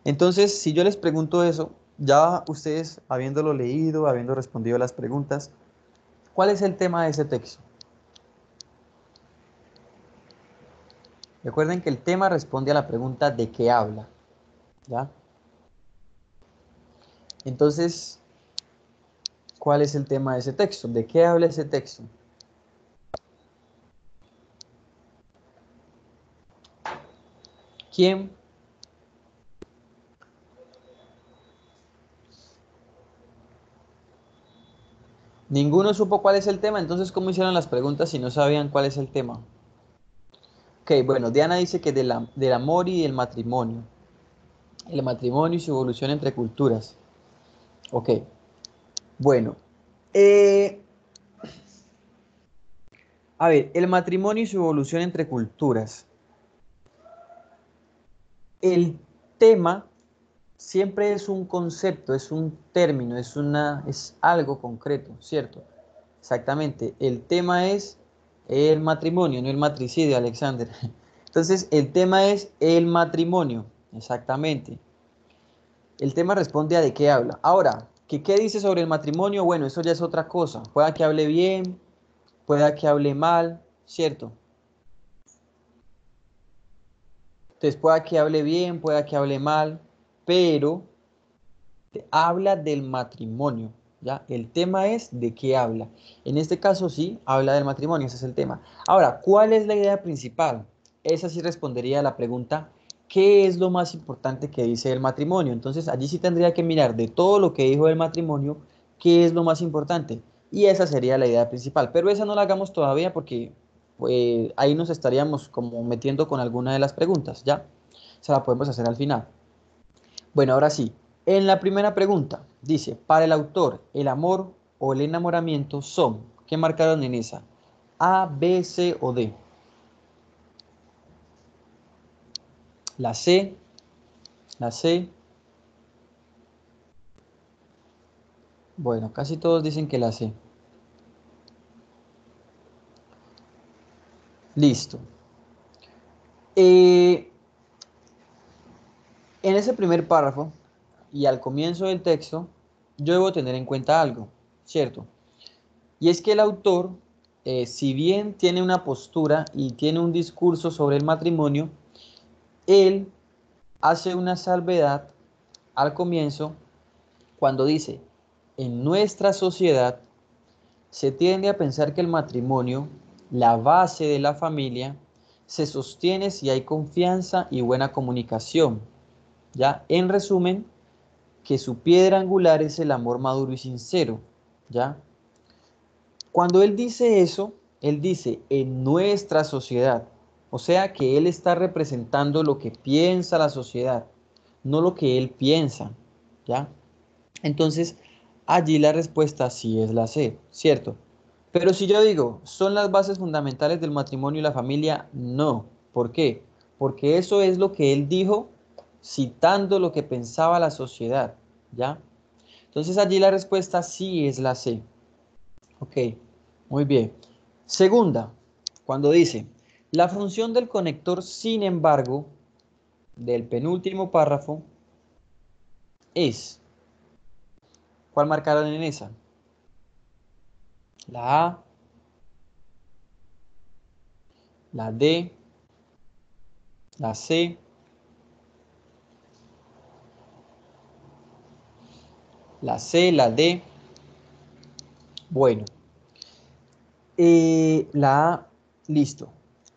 Entonces, si yo les pregunto eso, ya ustedes habiéndolo leído, habiendo respondido las preguntas, ¿cuál es el tema de ese texto? Recuerden que el tema responde a la pregunta de qué habla, ¿ya? Entonces, ¿cuál es el tema de ese texto? ¿De qué habla ese texto? ¿Quién? Ninguno supo cuál es el tema, entonces ¿cómo hicieron las preguntas si no sabían cuál es el tema? Ok, bueno, Diana dice que del amor y del matrimonio. El matrimonio y su evolución entre culturas. Ok, bueno. eh, a ver, el matrimonio y su evolución entre culturas. El tema siempre es un concepto, es un término, es algo concreto, ¿cierto? Exactamente. El tema es el matrimonio, no el matricidio, Alexander. Entonces, el tema es el matrimonio, exactamente. El tema responde a de qué habla. Ahora, ¿qué dice sobre el matrimonio? Bueno, eso ya es otra cosa. Pueda que hable bien, pueda que hable mal, ¿cierto? Entonces, pueda que hable bien, pueda que hable mal, pero habla del matrimonio, ¿ya? El tema es de qué habla. En este caso sí, habla del matrimonio, ese es el tema. Ahora, ¿cuál es la idea principal? Esa sí respondería a la pregunta, ¿qué es lo más importante que dice el matrimonio? Entonces, allí sí tendría que mirar de todo lo que dijo del matrimonio, ¿qué es lo más importante? Y esa sería la idea principal, pero esa no la hagamos todavía porque ahí nos estaríamos como metiendo con alguna de las preguntas, ¿ya? Se la podemos hacer al final. Bueno, ahora sí. En la primera pregunta dice, para el autor, el amor o el enamoramiento son, ¿qué marcaron en esa? A, B, C o D. La C, la C. Bueno, casi todos dicen que la C. Listo. Eh, en ese primer párrafo y al comienzo del texto, yo debo tener en cuenta algo, ¿cierto? Y es que el autor, si bien tiene una postura y tiene un discurso sobre el matrimonio, él hace una salvedad al comienzo cuando dice, en nuestra sociedad se tiende a pensar que el matrimonio, la base de la familia, se sostiene si hay confianza y buena comunicación. ¿Ya? En resumen, que su piedra angular es el amor maduro y sincero. ¿Ya? Cuando él dice eso, él dice en nuestra sociedad. O sea que él está representando lo que piensa la sociedad, no lo que él piensa. ¿Ya? Entonces, allí la respuesta sí es la C, ¿cierto? Pero si yo digo, ¿son las bases fundamentales del matrimonio y la familia? No. ¿Por qué? Porque eso es lo que él dijo citando lo que pensaba la sociedad, ¿ya? Entonces allí la respuesta sí es la C. Ok, muy bien. Segunda, cuando dice, la función del conector, sin embargo, del penúltimo párrafo, es, ¿cuál marcaron en esa? La A, la D, la C, la C, la D. Bueno, la A, listo.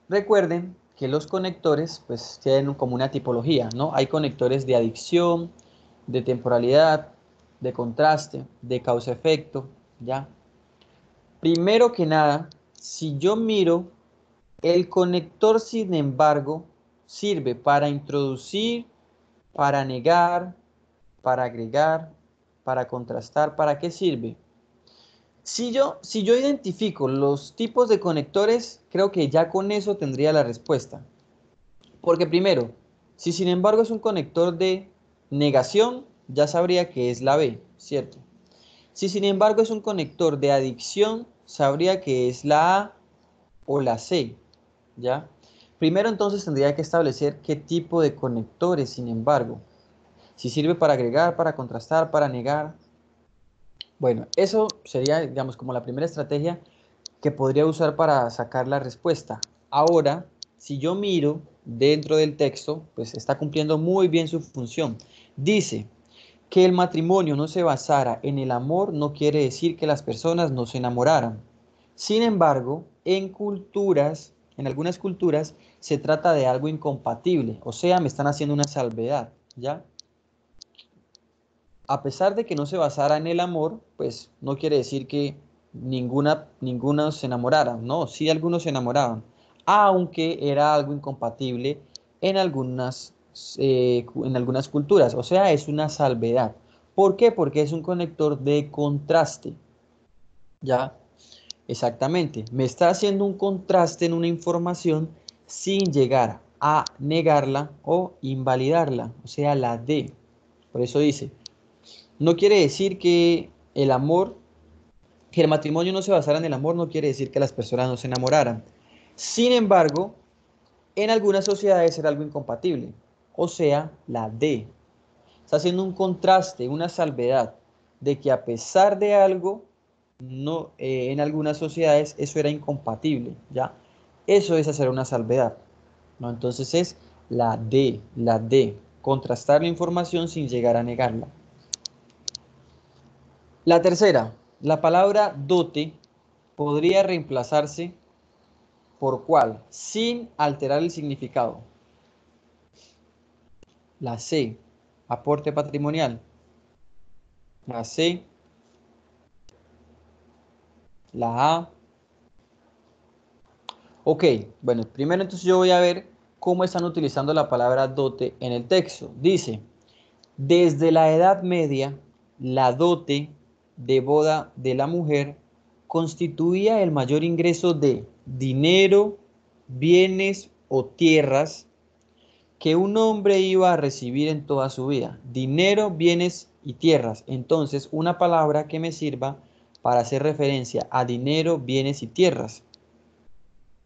Recuerden que los conectores pues tienen como una tipología, ¿no? Hay conectores de adicción, de temporalidad, de contraste, de causa-efecto, ¿ya? Primero que nada, si yo miro, el conector, sin embargo, sirve para introducir, para negar, para agregar, para contrastar. ¿Para qué sirve? Si yo identifico los tipos de conectores, creo que ya con eso tendría la respuesta. Porque primero, si sin embargo es un conector de negación, ya sabría que es la B, ¿cierto? Si sin embargo es un conector de adicción, sabría que es la A o la C, ¿ya? Primero entonces tendría que establecer qué tipo de conectores, sin embargo. Si sirve para agregar, para contrastar, para negar. Bueno, eso sería, digamos, como la primera estrategia que podría usar para sacar la respuesta. Ahora, si yo miro dentro del texto, pues está cumpliendo muy bien su función. Dice que el matrimonio no se basara en el amor no quiere decir que las personas no se enamoraran. Sin embargo, en algunas culturas, se trata de algo incompatible, o sea, me están haciendo una salvedad, ¿ya? A pesar de que no se basara en el amor, pues no quiere decir que ninguno se enamorara, no, sí algunos se enamoraban, aunque era algo incompatible en algunas culturas, o sea, es una salvedad. ¿Por qué? Porque es un conector de contraste, ¿ya? Exactamente, me está haciendo un contraste en una información sin llegar a negarla o invalidarla, o sea, la D. Por eso dice, no quiere decir que el amor, que el matrimonio no se basara en el amor, no quiere decir que las personas no se enamoraran. Sin embargo, en algunas sociedades era algo incompatible, o sea, la D. Está haciendo un contraste, una salvedad, de que a pesar de algo, no, en algunas sociedades eso era incompatible, ¿ya? Eso es hacer una salvedad, ¿no? Entonces es la D, contrastar la información sin llegar a negarla. La tercera, la palabra dote podría reemplazarse por ¿cuál? Sin alterar el significado. La C, aporte patrimonial. La C, la A. Ok, bueno, primero entonces yo voy a ver cómo están utilizando la palabra dote en el texto. Dice, desde la Edad Media, la dote de boda de la mujer constituía el mayor ingreso de dinero, bienes o tierras que un hombre iba a recibir en toda su vida. Dinero, bienes y tierras. Entonces, una palabra que me sirva para hacer referencia a dinero, bienes y tierras.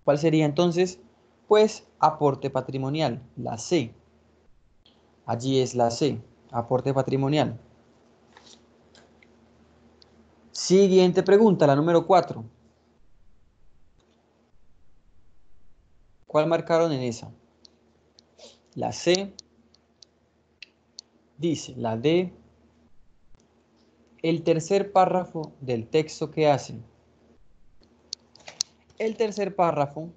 ¿Cuál sería entonces? Pues aporte patrimonial, la C. Allí es la C, aporte patrimonial. Siguiente pregunta, la número 4. ¿Cuál marcaron en esa? La C, dice, la D, el tercer párrafo del texto que hace. El tercer párrafo,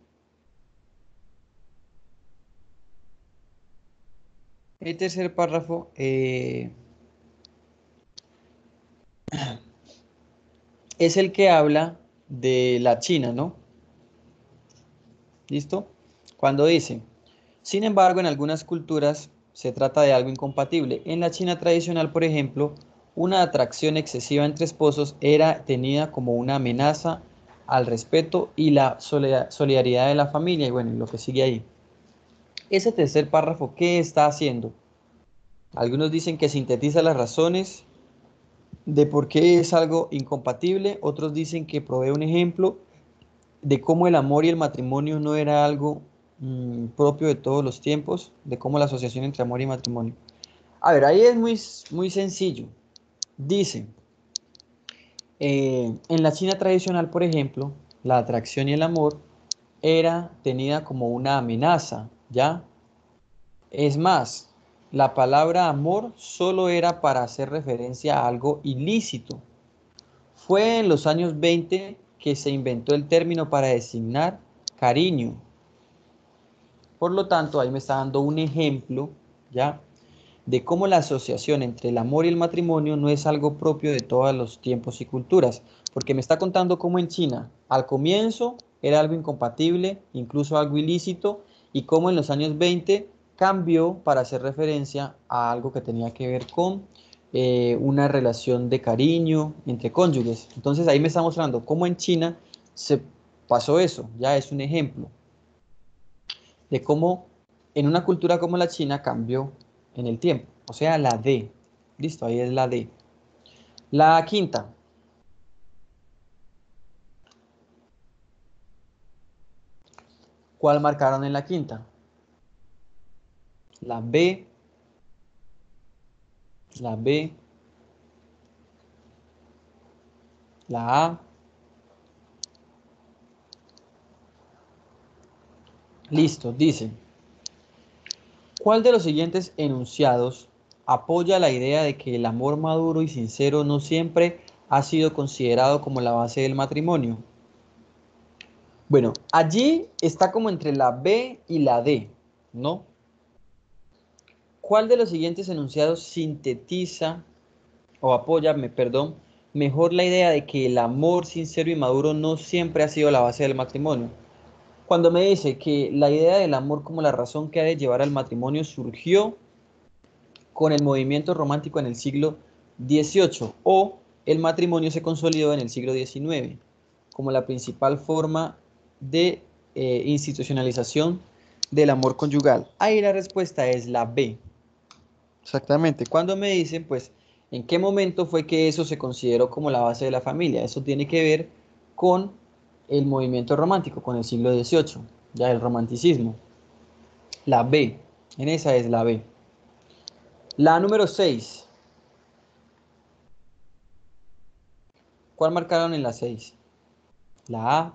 el tercer párrafo es el que habla de la China, ¿no? ¿Listo? Cuando dice, sin embargo, en algunas culturas se trata de algo incompatible. En la China tradicional, por ejemplo, una atracción excesiva entre esposos era tenida como una amenaza al respeto y la solidaridad de la familia. Y bueno, lo que sigue ahí. Ese tercer párrafo, ¿qué está haciendo? Algunos dicen que sintetiza las razones de por qué es algo incompatible, otros dicen que provee un ejemplo de cómo el amor y el matrimonio no era algo propio de todos los tiempos, de cómo la asociación entre amor y matrimonio. A ver, ahí es muy sencillo. Dice, en la China tradicional, por ejemplo, la atracción y el amor era tenida como una amenaza, ¿ya? Es más, la palabra amor solo era para hacer referencia a algo ilícito. Fue en los años 20 que se inventó el término para designar cariño. Por lo tanto, ahí me está dando un ejemplo, ¿ya? De cómo la asociación entre el amor y el matrimonio no es algo propio de todos los tiempos y culturas, porque me está contando cómo en China, al comienzo era algo incompatible, incluso algo ilícito, y cómo en los años 20 cambió para hacer referencia a algo que tenía que ver con una relación de cariño entre cónyuges. Entonces ahí me está mostrando cómo en China se pasó eso, ya es un ejemplo de cómo en una cultura como la China cambió en el tiempo. O sea, la D. Listo, ahí es la D. La quinta. ¿Cuál marcaron en la quinta? La B, la B, la A. Listo, dice. ¿Cuál de los siguientes enunciados apoya la idea de que el amor maduro y sincero no siempre ha sido considerado como la base del matrimonio? Bueno, allí está como entre la B y la D, ¿no? ¿Cuál de los siguientes enunciados sintetiza o apoya, perdón, mejor la idea de que el amor sincero y maduro no siempre ha sido la base del matrimonio? Cuando me dice que la idea del amor como la razón que ha de llevar al matrimonio surgió con el movimiento romántico en el siglo XVIII o el matrimonio se consolidó en el siglo XIX como la principal forma de institucionalización del amor conyugal. Ahí la respuesta es la B. Exactamente. Cuando me dicen, pues, ¿en qué momento fue que eso se consideró como la base de la familia? Eso tiene que ver con el movimiento romántico, con el siglo XVIII, ya el romanticismo. La B, en esa es la B. La número 6. ¿Cuál marcaron en la 6? La A,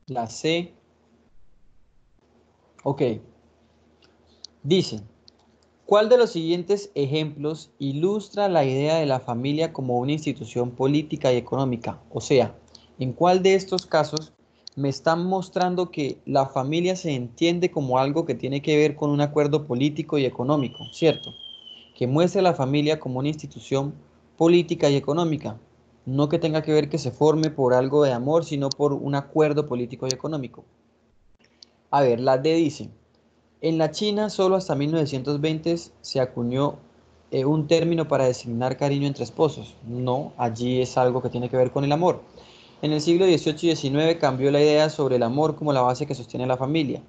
la C. Ok, dice, ¿cuál de los siguientes ejemplos ilustra la idea de la familia como una institución política y económica? O sea, ¿en cuál de estos casos me están mostrando que la familia se entiende como algo que tiene que ver con un acuerdo político y económico, ¿cierto? Que muestre a la familia como una institución política y económica, no que tenga que ver que se forme por algo de amor, sino por un acuerdo político y económico. A ver, la D dice, en la China solo hasta 1920 se acuñó un término para designar cariño entre esposos. No, allí es algo que tiene que ver con el amor. En el siglo XVIII y XIX cambió la idea sobre el amor como la base que sostiene la familia.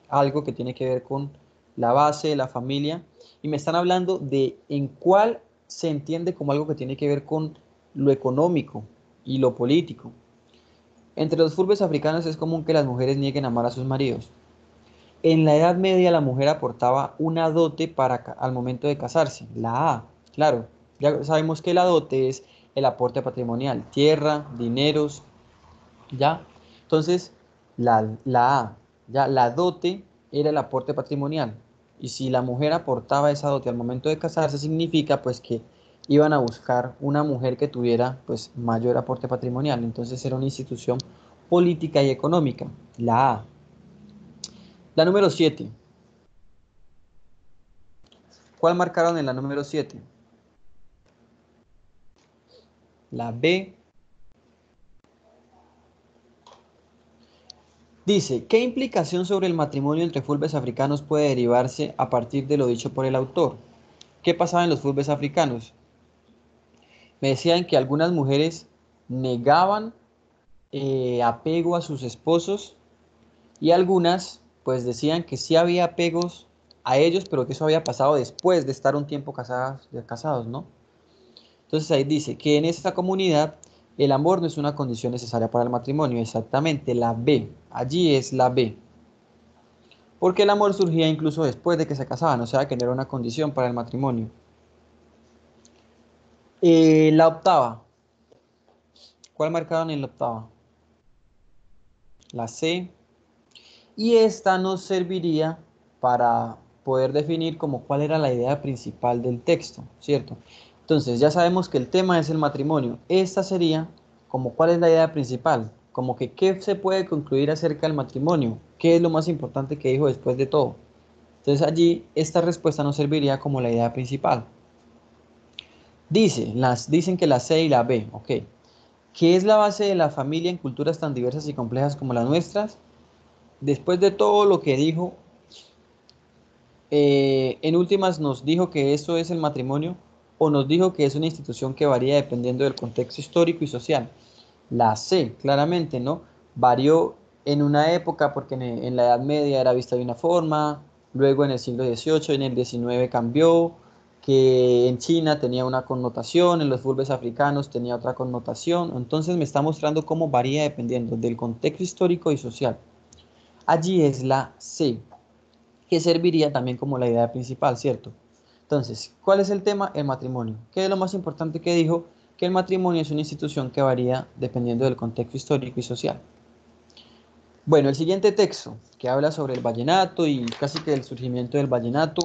Algo que tiene que ver con la base de la familia. Y me están hablando de en cuál se entiende como algo que tiene que ver con lo económico y lo político. Entre los furbes africanos es común que las mujeres nieguen amar a sus maridos. En la Edad Media la mujer aportaba una dote al momento de casarse. La A, claro, ya sabemos que la dote es el aporte patrimonial, tierra, dineros, ¿ya? Entonces, la A, ya, la dote era el aporte patrimonial. Y si la mujer aportaba esa dote al momento de casarse, significa pues que iban a buscar una mujer que tuviera pues mayor aporte patrimonial. Entonces era una institución política y económica, la A. La número 7. ¿Cuál marcaron en la número 7? La B. Dice, ¿qué implicación sobre el matrimonio entre fulbes africanos puede derivarse a partir de lo dicho por el autor? ¿Qué pasaba en los fulbes africanos? Me decían que algunas mujeres negaban apego a sus esposos y algunas pues decían que sí había apegos a ellos, pero que eso había pasado después de estar un tiempo casados, ¿no? Entonces ahí dice que en esta comunidad el amor no es una condición necesaria para el matrimonio, exactamente la B, allí es la B. Porque el amor surgía incluso después de que se casaban, o sea que no era una condición para el matrimonio. La octava, ¿cuál marcaron en la octava? La C. Y esta nos serviría para poder definir como cuál era la idea principal del texto, ¿cierto? Entonces ya sabemos que el tema es el matrimonio. Esta sería como cuál es la idea principal, como que qué se puede concluir acerca del matrimonio, qué es lo más importante que dijo después de todo. Entonces allí esta respuesta nos serviría como la idea principal. Dicen que la C y la B, ok. ¿Qué es la base de la familia en culturas tan diversas y complejas como las nuestras? Después de todo lo que dijo, en últimas nos dijo que esto es el matrimonio o nos dijo que es una institución que varía dependiendo del contexto histórico y social. La C, claramente, ¿no? Varió en una época porque en la Edad Media era vista de una forma, luego en el siglo XVIII, en el XIX cambió, que en China tenía una connotación, en los urbes africanos tenía otra connotación, entonces me está mostrando cómo varía dependiendo del contexto histórico y social. Allí es la C, que serviría también como la idea principal, ¿cierto? Entonces, ¿cuál es el tema? El matrimonio. ¿Qué es lo más importante que dijo? Que el matrimonio es una institución que varía dependiendo del contexto histórico y social. Bueno, el siguiente texto que habla sobre el vallenato y casi que el surgimiento del vallenato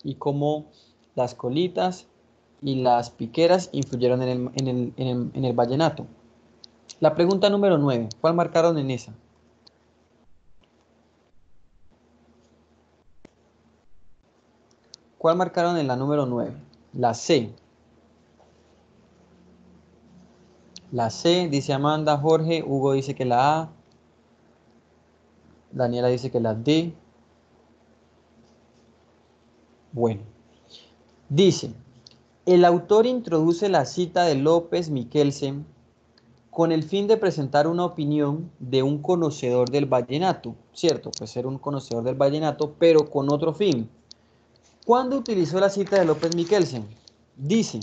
y cómo las colitas y las piqueras influyeron en el vallenato. La pregunta número 9, ¿cuál marcaron en esa? ¿Cuál marcaron en la número 9? La C. La C, dice Amanda, Jorge, Hugo dice que la A, Daniela dice que la D. Bueno, dice, el autor introduce la cita de López Miquelsen con el fin de presentar una opinión de un conocedor del vallenato, ¿cierto? Pues ser un conocedor del vallenato, pero con otro fin. ¿Cuándo utilizó la cita de López Miquelsen? Dice,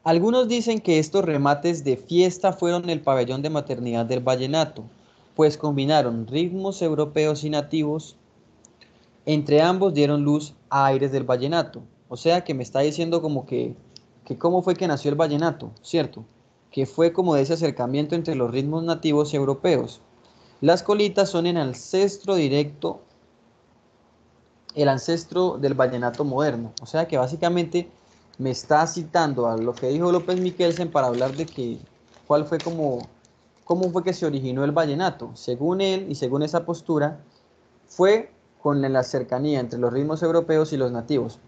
algunos dicen que estos remates de fiesta fueron el pabellón de maternidad del vallenato, pues combinaron ritmos europeos y nativos. Entre ambos dieron luz a aires del vallenato. O sea que me está diciendo como que cómo fue que nació el vallenato, ¿cierto? Que fue como de ese acercamiento entre los ritmos nativos y europeos. Las colitas son el ancestro directo, el ancestro del vallenato moderno. O sea que básicamente me está citando a lo que dijo López Miquelsen para hablar de que cuál fue como, cómo fue que se originó el vallenato. Según él y según esa postura, fue con la cercanía entre los ritmos europeos y los nativos.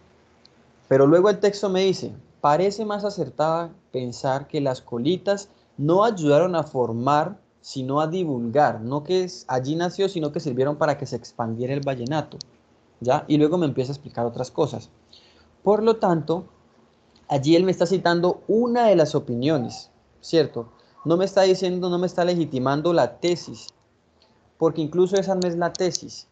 Pero luego el texto me dice, parece más acertada pensar que las colitas no ayudaron a formar, sino a divulgar, no que allí nació, sino que sirvieron para que se expandiera el vallenato, ¿ya? Y luego me empieza a explicar otras cosas. Por lo tanto, allí él me está citando una de las opiniones, ¿cierto? No me está diciendo, no me está legitimando la tesis, porque incluso esa no es la tesis.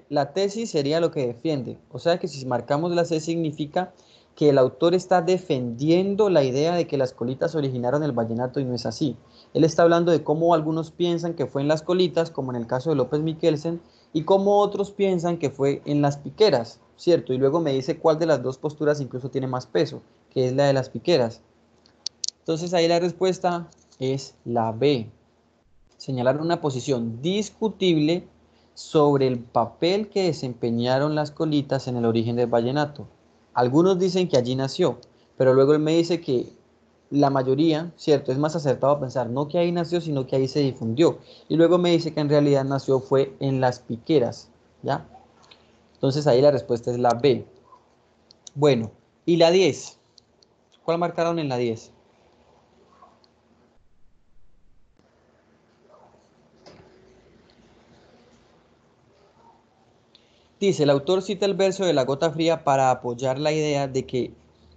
La tesis sería lo que defiende. O sea que si marcamos la C significa que el autor está defendiendo la idea de que las colitas originaron el vallenato y no es así. Él está hablando de cómo algunos piensan que fue en las colitas, como en el caso de López Miquelsen, y cómo otros piensan que fue en las piqueras, ¿cierto? Y luego me dice cuál de las dos posturas incluso tiene más peso, que es la de las piqueras. Entonces ahí la respuesta es la B, señalar una posición discutible sobre el papel que desempeñaron las colitas en el origen del vallenato. Algunos dicen que allí nació, pero luego él me dice que la mayoría, cierto, es más acertado pensar no que ahí nació, sino que ahí se difundió. Y luego me dice que en realidad nació fue en las piqueras, ¿ya? Entonces ahí la respuesta es la B. Bueno, ¿y la 10? ¿Cuál marcaron en la 10? Dice, el autor cita el verso de La Gota Fría para apoyar la idea de que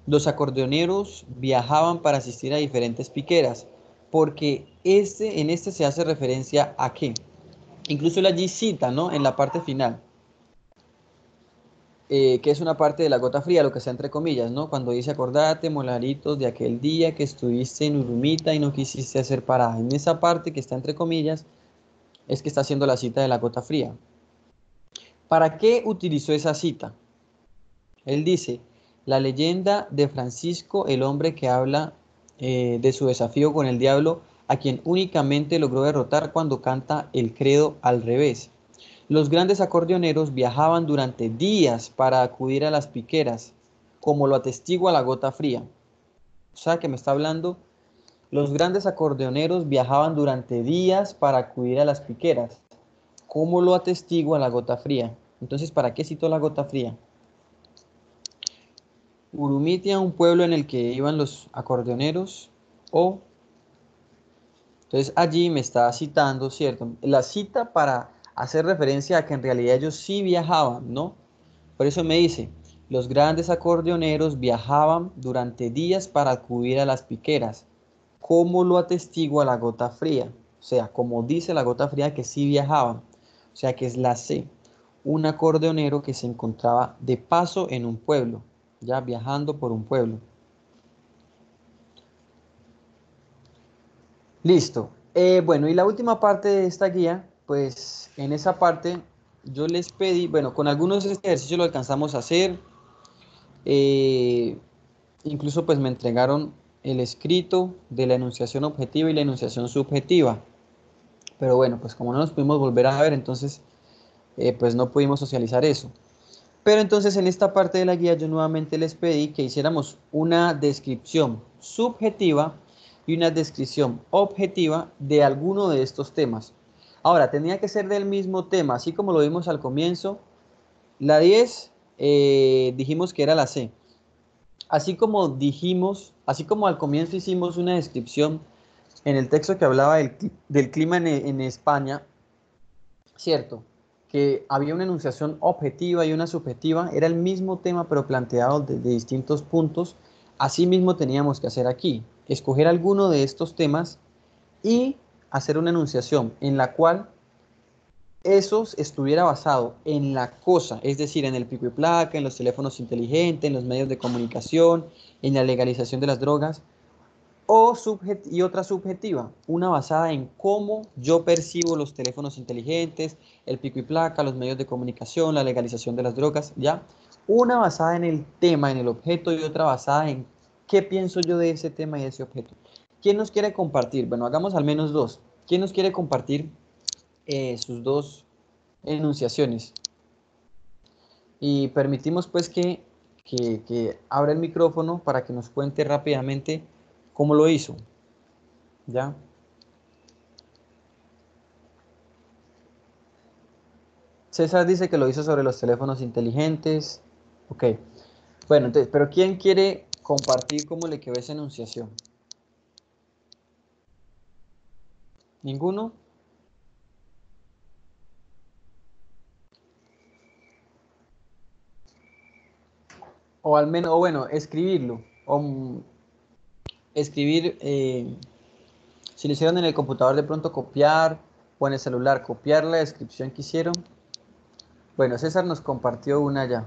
los acordeoneros viajaban para asistir a diferentes piqueras, porque en este se hace referencia a qué. Incluso él allí cita, ¿no? En la parte final, que es una parte de La Gota Fría, lo que sea entre comillas, ¿no? Cuando dice, acordate, molaritos, de aquel día que estuviste en Urumita y no quisiste hacer parada. En esa parte que está entre comillas, es que está haciendo la cita de La Gota Fría. ¿Para qué utilizó esa cita? Él dice, la leyenda de Francisco, el hombre que habla de su desafío con el diablo, a quien únicamente logró derrotar cuando canta el credo al revés. Los grandes acordeoneros viajaban durante días para acudir a las piqueras, como lo atestigua la Gota Fría. O sea que me está hablando, los grandes acordeoneros viajaban durante días para acudir a las piqueras, como lo atestigua la Gota Fría. Entonces, ¿para qué citó la Gota Fría? Urumitia, un pueblo en el que iban los acordeoneros, o entonces allí me está citando, ¿cierto? La cita para hacer referencia a que en realidad ellos sí viajaban, ¿no? Por eso me dice, los grandes acordeoneros viajaban durante días para acudir a las piqueras, como lo atestigua la Gota Fría, o sea, como dice la Gota Fría que sí viajaban, o sea que es la C, un acordeonero que se encontraba de paso en un pueblo, ya viajando por un pueblo. Listo. Bueno, y la última parte de esta guía, pues en esa parte yo les pedí, bueno, con algunos de este ejercicio lo alcanzamos a hacer, eh, incluso pues me entregaron el escrito de la enunciación objetiva y la enunciación subjetiva. Pero bueno, pues como no nos pudimos volver a ver, entonces pues no pudimos socializar eso. Pero entonces en esta parte de la guía yo nuevamente les pedí que hiciéramos una descripción subjetiva y una descripción objetiva de alguno de estos temas. Ahora, tenía que ser del mismo tema, así como lo vimos al comienzo. La 10 dijimos que era la C. Así como al comienzo hicimos una descripción en el texto que hablaba del clima en España, cierto, que había una enunciación objetiva y una subjetiva, era el mismo tema pero planteado desde distintos puntos. Así mismo teníamos que hacer aquí, escoger alguno de estos temas y hacer una enunciación en la cual eso estuviera basado en la cosa, es decir, en el pico y placa, en los teléfonos inteligentes, en los medios de comunicación, en la legalización de las drogas, y otra subjetiva, una basada en cómo yo percibo los teléfonos inteligentes, el pico y placa, los medios de comunicación, la legalización de las drogas, ¿ya? Una basada en el tema, en el objeto, y otra basada en qué pienso yo de ese tema y de ese objeto. ¿Quién nos quiere compartir? Bueno, hagamos al menos dos. ¿Quién nos quiere compartir sus dos enunciaciones? Y permitimos pues que abra el micrófono para que nos cuente rápidamente cómo lo hizo, ¿ya? César dice que lo hizo sobre los teléfonos inteligentes. Ok. Bueno, entonces, pero ¿quién quiere compartir cómo le quedó esa enunciación? ¿Ninguno? O al menos, o bueno, escribirlo. Escribir, si lo hicieron en el computador, de pronto copiar, o en el celular, copiar la descripción que hicieron. Bueno, César nos compartió una ya.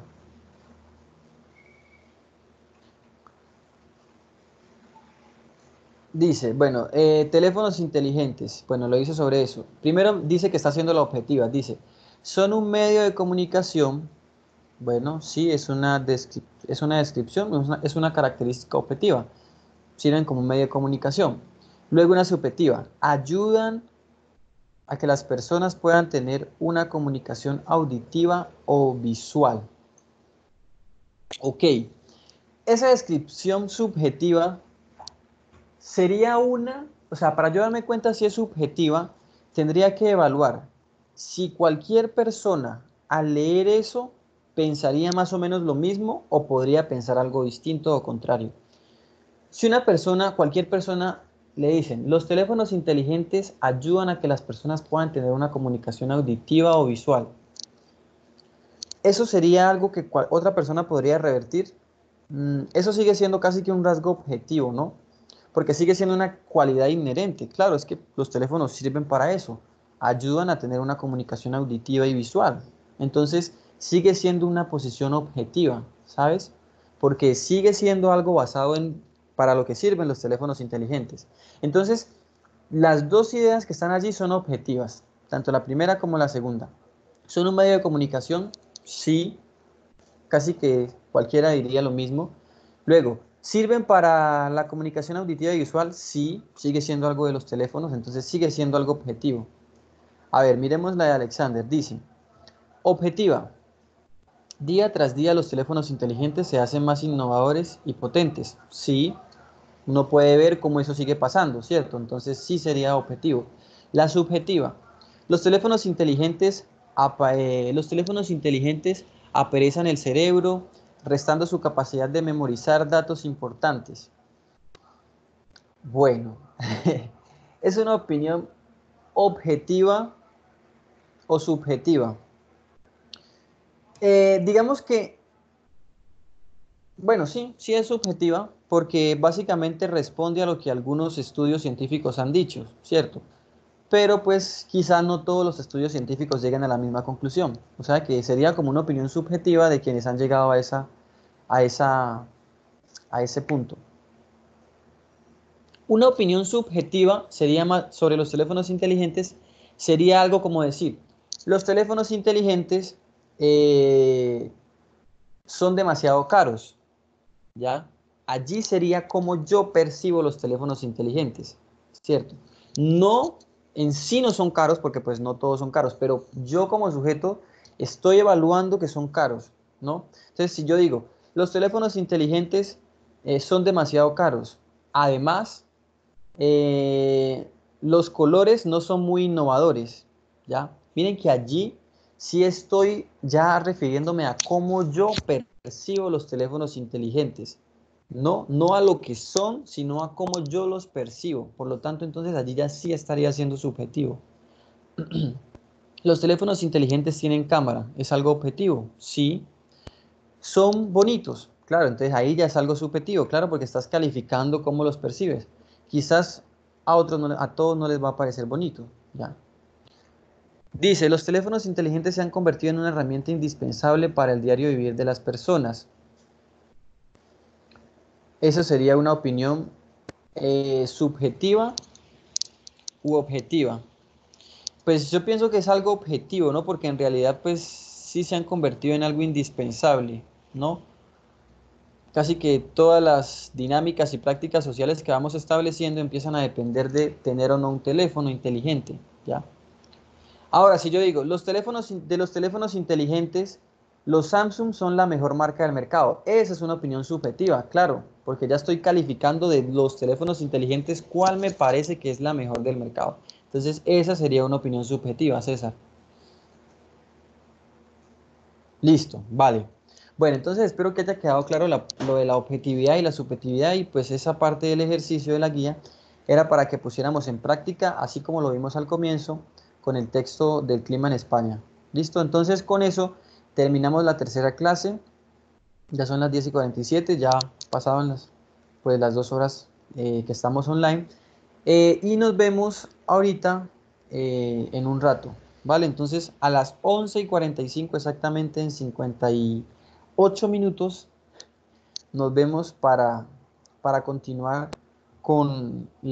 Dice, bueno, teléfonos inteligentes. Bueno, lo dice sobre eso. Primero dice que está haciendo la objetiva. Dice, son un medio de comunicación. Bueno, sí, es una descripción, es una característica objetiva. Sirven como un medio de comunicación. Luego una subjetiva. Ayudan a que las personas puedan tener una comunicación auditiva o visual. Ok, esa descripción subjetiva sería o sea, para yo darme cuenta si es subjetiva, tendría que evaluar si cualquier persona al leer eso pensaría más o menos lo mismo o podría pensar algo distinto o contrario. Si una persona, cualquier persona, le dicen, los teléfonos inteligentes ayudan a que las personas puedan tener una comunicación auditiva o visual. ¿Eso sería algo que otra persona podría revertir? Eso sigue siendo casi que un rasgo objetivo, ¿no? Porque sigue siendo una cualidad inherente. Claro, es que los teléfonos sirven para eso. Ayudan a tener una comunicación auditiva y visual. Entonces, sigue siendo una posición objetiva, ¿sabes? Porque sigue siendo algo basado para lo que sirven los teléfonos inteligentes. Entonces, las dos ideas que están allí son objetivas, tanto la primera como la segunda. ¿Son un medio de comunicación? Sí, casi que cualquiera diría lo mismo. Luego, ¿sirven para la comunicación auditiva y visual? Sí, sigue siendo algo de los teléfonos, entonces sigue siendo algo objetivo. A ver, miremos la de Alexander. Dice, objetiva. Día tras día los teléfonos inteligentes se hacen más innovadores y potentes. Sí, uno puede ver cómo eso sigue pasando, ¿cierto? Entonces sí sería objetivo. La subjetiva. Los teléfonos inteligentes, los teléfonos inteligentes aperezan el cerebro, restando su capacidad de memorizar datos importantes. Bueno, ¿es una opinión objetiva o subjetiva? Digamos que, bueno, sí, sí es subjetiva porque básicamente responde a lo que algunos estudios científicos han dicho, ¿cierto? Pero pues quizá no todos los estudios científicos lleguen a la misma conclusión. O sea que sería como una opinión subjetiva de quienes han llegado a esa, a ese punto. Una opinión subjetiva sería más sobre los teléfonos inteligentes, sería algo como decir, los teléfonos inteligentes eh, son demasiado caros, ¿ya? Allí sería como yo percibo los teléfonos inteligentes, ¿cierto? No en sí no son caros porque pues no todos son caros, pero yo como sujeto estoy evaluando que son caros, ¿no? Entonces, si yo digo, los teléfonos inteligentes son demasiado caros, además, eh, los colores no son muy innovadores, ¿ya? Miren que allí sí estoy ya refiriéndome a cómo yo percibo los teléfonos inteligentes. No a lo que son, sino a cómo yo los percibo. Por lo tanto, entonces allí ya sí estaría siendo subjetivo. Los teléfonos inteligentes tienen cámara. ¿Es algo objetivo? Sí. Son bonitos. Claro, entonces ahí ya es algo subjetivo, claro, porque estás calificando cómo los percibes. Quizás a otros, a todos no les va a parecer bonito. Ya. Dice, los teléfonos inteligentes se han convertido en una herramienta indispensable para el diario vivir de las personas. Eso sería una opinión subjetiva u objetiva. Pues yo pienso que es algo objetivo, ¿no? Porque en realidad, pues sí se han convertido en algo indispensable, ¿no? Casi que todas las dinámicas y prácticas sociales que vamos estableciendo empiezan a depender de tener o no un teléfono inteligente, ¿ya? Ahora, si yo digo, de los teléfonos inteligentes, los Samsung son la mejor marca del mercado. Esa es una opinión subjetiva, claro, porque ya estoy calificando de los teléfonos inteligentes cuál me parece que es la mejor del mercado. Entonces, esa sería una opinión subjetiva, César. Listo, vale. Bueno, entonces espero que haya quedado claro lo de la objetividad y la subjetividad y pues esa parte del ejercicio de la guía era para que pusiéramos en práctica, así como lo vimos al comienzo, con el texto del clima en España. Listo, entonces con eso terminamos la tercera clase. Ya son las 10:47, ya pasaban las 2 horas que estamos online. Y nos vemos ahorita en un rato, ¿vale? Entonces a las 11:45 exactamente en 58 minutos nos vemos para continuar con la